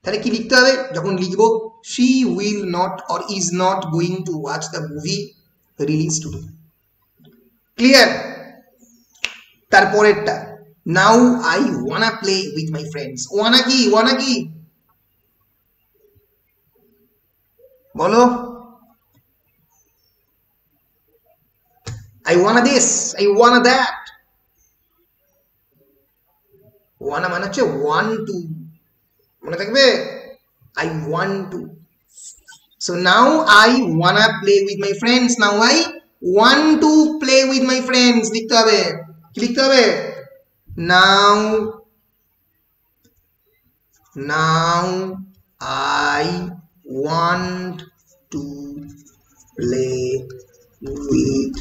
তাহলে কি লিখতে হবে যখন লিখবো, she will not or is not going to watch the movie release today. Clear? তারপরেরটা, now I wanna play with my friends. Wanna কি বলো? I wanna this, I wanna that. ওয়ানা মানে হচ্ছে ওয়ান টু, মনে থাকবে, I want to. So now I wanna play with my friends, now I want to play with my friends লিখতে হবে। কি লিখতে হবে? now I want to play with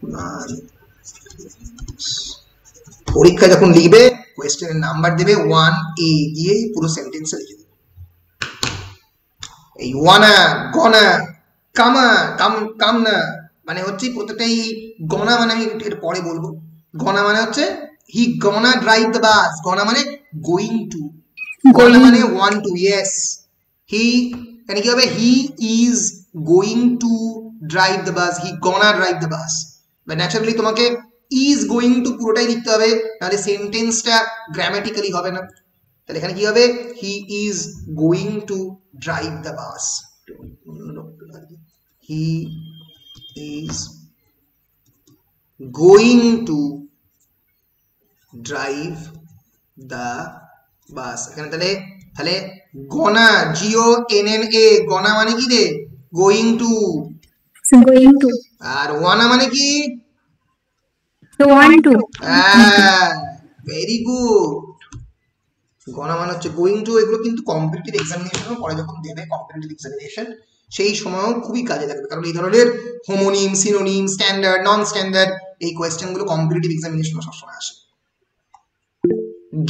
my friends। পরীক্ষা যখন লিখবে কোয়েশ্চেনের নাম্বার দেবে 1A দিয়ে পুরো সেন্টেন্সে লিখে দেবে। এই ওয়ানা, গনা, কামনা মানে হচ্ছে প্রত্যেকটাই, গনা মানে আমি এর পরে বলবো। গনা মানে হচ্ছে হি গনা ড্রাইভ দ্য বাস, গনা মানে গোয়িং টু, গনা মানে ওয়ান টু, ইয়েস। হি মানে কি হবে, he is going to drive the bus, he gonna drive the bus. বা ন্যাচারালি তোমাকে ইজ গোয়িং টু পুরোটাই লিখতে হবে, নাহলে সেন্টেন্সটা গ্রামাটিক্যালি হবে না। তাহলে এখানে কি হবে, he is going to drive the bus, he is going to drive the bus. এখানে তাহলে তাহলে gonna, G O N N A, gonna মানে কি রে? Going to. going to আর ওয়ানা মানে কি? want to very good. Gonna মানে হচ্ছে গোয়িং টু। এগুলো কিন্তু কম্পিটিটিভ এক্সামিনেশনও পরে যখন দেবে কম্পিটিটিভ এক্সামিনেশন সেই সময়ও খুবই কাজে লাগবে, কারণ এই ধরনের homonym, synonym, standard, non standard এই কোয়েশ্চেনগুলো কম্পিটিটিভ এক্সামিনেশনে সবসময় আসে।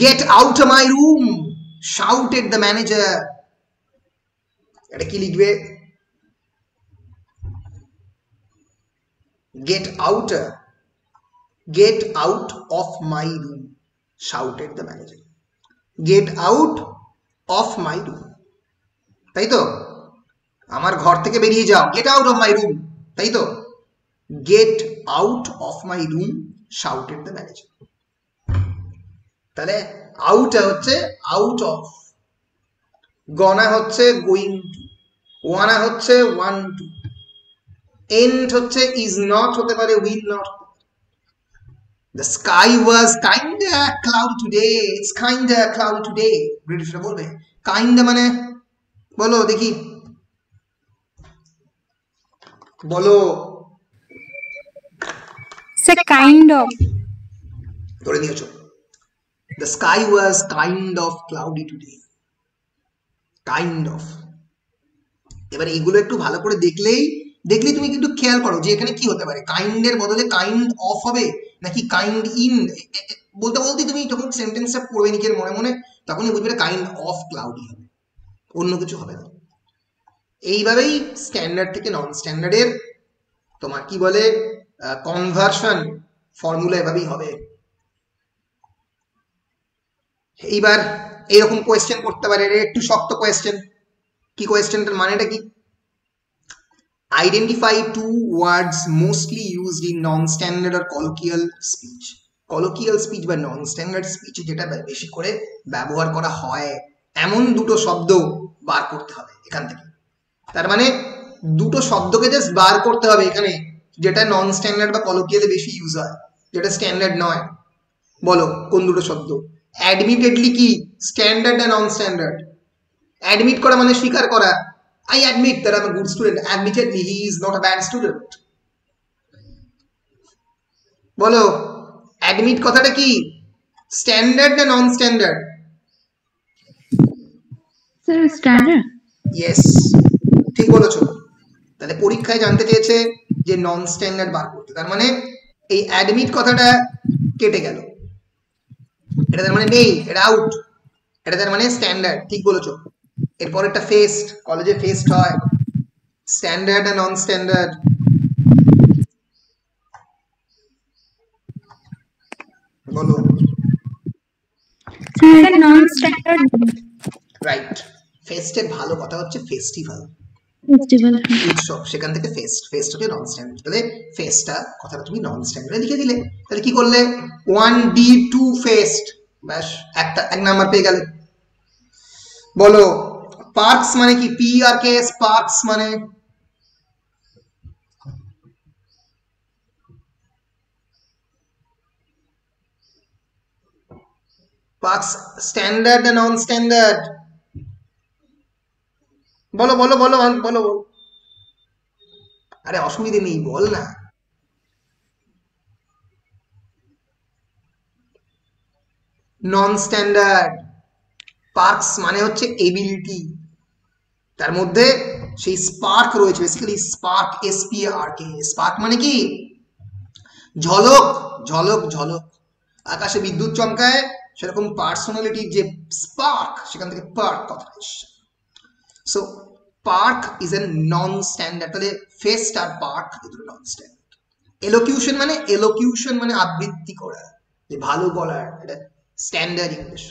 Get out of my room shouted the manager. এটা কি লিখবে? Get out of my room shouted the manager. Get out of my room, তাই তো? আমার ঘর থেকে বেরিয়ে যাও, get out of my room, তাই তো? Get out of my room shouted the manager. তাহলে আউট হচ্ছে আউট অফ, গনা হচ্ছে গোয়িং টু, ওয়ানা হচ্ছে ওয়ান টু, এন্ড হচ্ছে ইজ নট হতে পারে, will not. The sky was kinda cloudy today. It's kinda cloudy today. ব্রিটিশরা বলবে kinda মানে, বলো দেখি, বলো। say kind of ধরে নিয়েছো? The sky was kind of cloudy today. Kind of। এবার এইগুলো একটু ভালো করে দেখলেই তুমি কিন্তু খেয়াল করো যে এখানে কি হতে পারে। কাইন্ড এর বদলে কাইন্ড অফ হবে নাকি কাইন্ড ইন। বলতে বলতে তুমি যখন সেন্টেন্সটা পড়বে নিজের মনে মনে, তখনই বুঝবে কাইন্ড অফ ক্লাউডি হবে, অন্য কিছু হবে না। এইভাবেই স্ট্যান্ডার্ড থেকে নন স্ট্যান্ডার্ডের তোমার কি বলে কনভার্সন ফর্মুলা এভাবেই হবে। এইবার এরকম কোয়েশ্চেন করতে পারে, একটু শক্ত কোয়েশ্চেন। কি কোয়েশ্চেনটার মানেটা কি? Identify two words mostly used in non-standard or colloquial speech. Colloquial speech বা non-standard speech যেটা বেশি করে ব্যবহার করা হয় এমন দুটো শব্দ বার করতে হবে এখান থেকে। তার মানে দুটো শব্দকে জাস্ট বার করতে হবে এখানে, যেটা নন স্ট্যান্ডার্ড বা কলোকিয়ালে বেশি ইউজ হয়, যেটা স্ট্যান্ডার্ড নয়। বলো কোন দুটো শব্দ? অ্যাডমিটেডলি কি স্ট্যান্ডার্ড না নন স্ট্যান্ডার্ড? অ্যাডমিট করা মানে স্বীকার করা। I admit that I'm a good student. Admittedly, he is not a bad student. বলো অ্যাডমিট কথাটা কি স্ট্যান্ডার্ড না নন স্ট্যান্ডার্ড? Sir standard. ইয়েস, ঠিক বলেছো। তাহলে পরীক্ষায় জানতে চেয়েছে যে নন স্ট্যান্ডার্ড বার করতে, তার মানে এই অ্যাডমিট কথাটা কেটে গেল, এটা তার মানে নেই, এটা আউট, এটা তার মানে স্ট্যান্ডার্ড। ঠিক বলেছো। এরপর একটা ফেস্ট, কলেজে ফেস্ট হয়, স্ট্যান্ডার্ড আর নন স্ট্যান্ডার্ড? বলো। নন স্ট্যান্ডার্ড। রাইট। ফেস্টের ভালো কথা হচ্ছে ফেস্টিভ্যাল, উৎসব, সেখান থেকে ফেস্ট। ফেস্ট হচ্ছে নন স্ট্যান্ডার্ড। তাহলে ফেস্টটা কথাটা তুমি নন স্ট্যান্ডার্ডে লিখে দিলে। তাহলে কি করলে? 1D2 ফেস্ট, ব্যাস এক নাম্বার পেয়ে গেলে। বলো পার্কস মানে কি? PRKS, পার্কস মানে পার্কস স্ট্যান্ডার্ড না নন স্ট্যান্ডার্ড? বলো বলো বলো বলো। আরে অসুবিধে নেই, বল না। নন স্ট্যান্ডার্ড। পার্কস মানে হচ্ছে এবিলিটি, তার মধ্যে সেই স্পার্ক রয়েছে, বেসিক্যালি স্পার্ক, SPARK। স্পার্ক মানে কি? ঝলক, ঝলক, ঝলক। আকাশে বিদ্যুৎ চমকায়, সেরকম পার্সোনালিটির যে স্পার্ক, সেখান থেকে পার্ক কথাটা এসেছে। So park is a non standard. তাহলে ফেস্ট আর পার্ক এই দুটো নন স্ট্যান্ডার্ড। এলোকিউশন মানে আবৃত্তি করা, যে ভালো বলার, এটা স্ট্যান্ডার্ড ইংলিশ।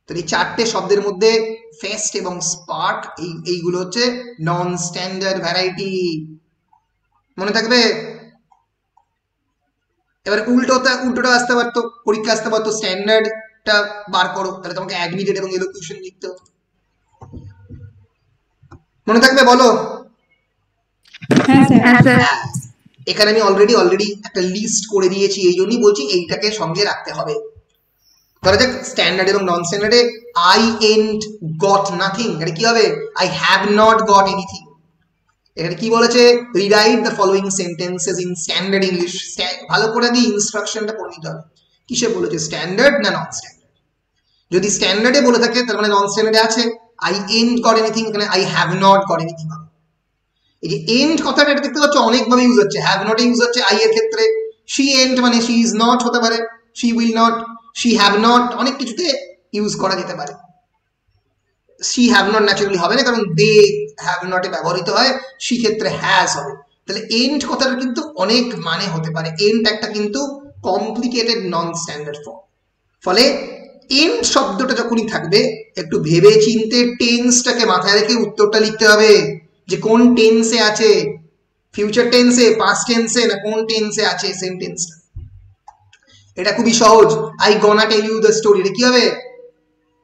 তো এই চারটে শব্দের মধ্যে ফেস্ট এবং স্পার্ক এইগুলো হচ্ছে নন স্ট্যান্ডার্ড ভ্যারাইটি, মনে থাকবে। এবার উল্টোটা আসতে পারতো, পরীক্ষা আসতে পারতো স্ট্যান্ডার্ডটা বার করো, তাহলে তোমাকে অ্যাডমিটেড এবং এলোকিউশন লিখতে হতো। মনে থাকবে? বলো। এখানে আমি অলরেডি একটা লিস্ট করে দিয়েছি, এই জন্যই বলছি এইটাকে সঙ্গে রাখতে হবে। ধরা যাক স্ট্যান্ডার্ড এবং নন স্ট্যান্ডার্ডে আই এন্ট গট নাথিং, এটা কি হবে? I have not goat anything. এখানে কি বলেছে? Rewrite the following sentences in standard English. ভালো করে দিয়ে ইনস্ট্রাকশনটা পড়ে নিতে হবে, কিসে বলেছে, স্ট্যান্ডার্ড না নন স্ট্যান্ডার্ড। যদি স্ট্যান্ডার্ডে বলে থাকে তার মানে নন স্ট্যান্ডার্ডে আছে আই এন্ট গট এনিথিং, এখানে I have not goat anything হবে। এই যে এন্ট কথাটা এটা দেখতে পাচ্ছ অনেকভাবে ইউজ হচ্ছে, হ্যাভ নট ইউজ হচ্ছে আই এর ক্ষেত্রে, শি এন্ট মানে শি ইজ নট হতে পারে, she will not, she have not, অনেক কিছুতে ইউজ করা যেতে পারে। শি হ্যাভ নট ন্যাচারালি হবে না, কারণ দে হ্যাভ নটে ব্যবহৃত হয়, শি ক্ষেত্রে হ্যাজ হবে। তাহলে এন্ড কথাটা কিন্তু অনেক মানে হতে পারে, এন্ড একটা কিন্তু কমপ্লিকেটেড নন স্ট্যান্ডার্ড ফর্ম। ফলে এন্ড শব্দটা যখনই থাকবে একটু ভেবে চিনতে টেন্সটাকে মাথায় রেখে উত্তরটা লিখতে হবে, যে কোন টেন্সে আছে, ফিউচার টেন্সে, পাস্ট টেন্সে, না কোন টেন্সে আছে সেন্টেন্সটা। এটা খুবই সহজ। I gonna tell you the story, এটা কি হবে?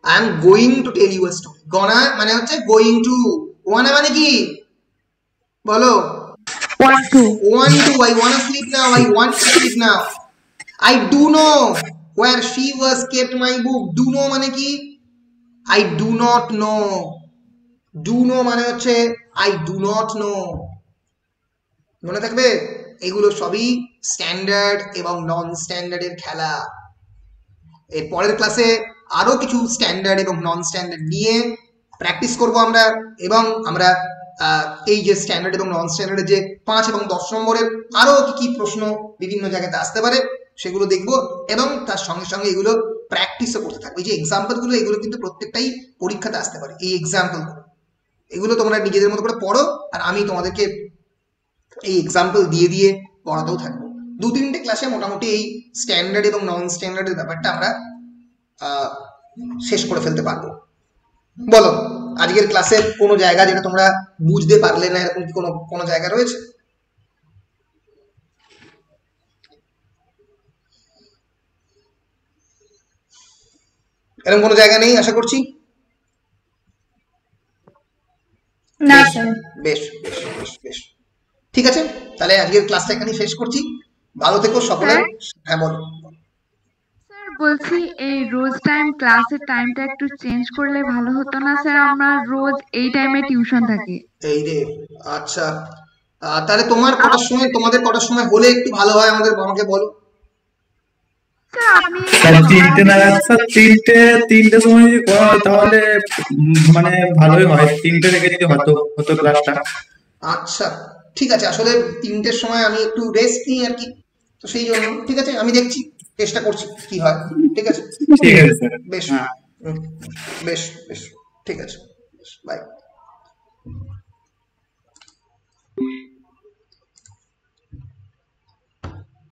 I am going to tell you a story. Gonna মানে হচ্ছে going to, wanna মানে কি বলো? want to I wanna sleep now, I want to sleep now. I do know where she was kept my book. Do know মানে কি? I do not know. Do know মানে হচ্ছে I do not know. মনে থাকবে? এগুলো সবই standard এবং নন স্ট্যান্ডার্ডের খেলা। এর পরের ক্লাসে আরো কিছু স্ট্যান্ডার্ড এবং নন স্ট্যান্ডার্ড নিয়ে প্র্যাকটিস করব আমরা, এবং আমরা এই যে স্ট্যান্ডার্ড এবং নন স্ট্যান্ডার্ডের যে 5 এবং 10 নম্বরের আরো কি কি প্রশ্ন বিভিন্ন জায়গাতে আসতে পারে সেগুলো দেখব, এবং তার সঙ্গে সঙ্গে এগুলো প্র্যাকটিসও করতে থাকবে। এই যে এক্সাম্পলগুলো, এগুলো কিন্তু প্রত্যেকটাই পরীক্ষাতে আসতে পারে। এই এক্সাম্পলগুলো, এগুলো তোমরা নিজেদের মতো করে পড়ো, আর আমি তোমাদেরকে এই এক্সাম্পল দিয়ে দিয়ে পড়াতেও থাকবো। 2-3টে ক্লাসে মোটামুটি এই স্ট্যান্ডার্ড এবং নন স্ট্যান্ডার্ডের ব্যাপারটা আমরা শেষ করে ফেলতে পারবো। বলো, আজকের ক্লাসের কোনো জায়গা যেটা তোমরা বুঝতে পারলে না, এরকম কি কোনো জায়গা রয়েছে? এরকম কোনো জায়গা নেই আশা করছি? না স্যার। বেশ বেশ বেশ বেশ, ঠিক আছে, তাহলে আজকের ক্লাসটা এখানেই শেষ করছি। ভালো থেকো সকলে। হ্যাঁ বলো। স্যার বলছি এই রোজ টাইম ক্লাসের টাইমটা একটু চেঞ্জ করলে ভালো হতো না স্যার? আমরা রোজ এই টাইমে টিউশন থাকি। এই রে, আচ্ছা, তাহলে তোমাদের কটার সময় হলে একটু ভালো হয় আমাকে বলো। স্যার আপনি স্যার 3টে নাগাদ, স্যার 3টে সময় যদি করা হয় তাহলে মানে ভালোই হয়। 3টে থেকে যদি হতো ক্লাসটা। আচ্ছা ঠিক আছে, আসলে 3টের সময় আমি একটু রেস্ট নিই আর কি, তো সেই জন্য ঠিক আছে, আমি দেখছি, চেষ্টা করছি কি হয়। ঠিক আছে, ঠিক আছে স্যার। বেশ, হ্যাঁ। বেশ বেশ, ঠিক আছে, বাই।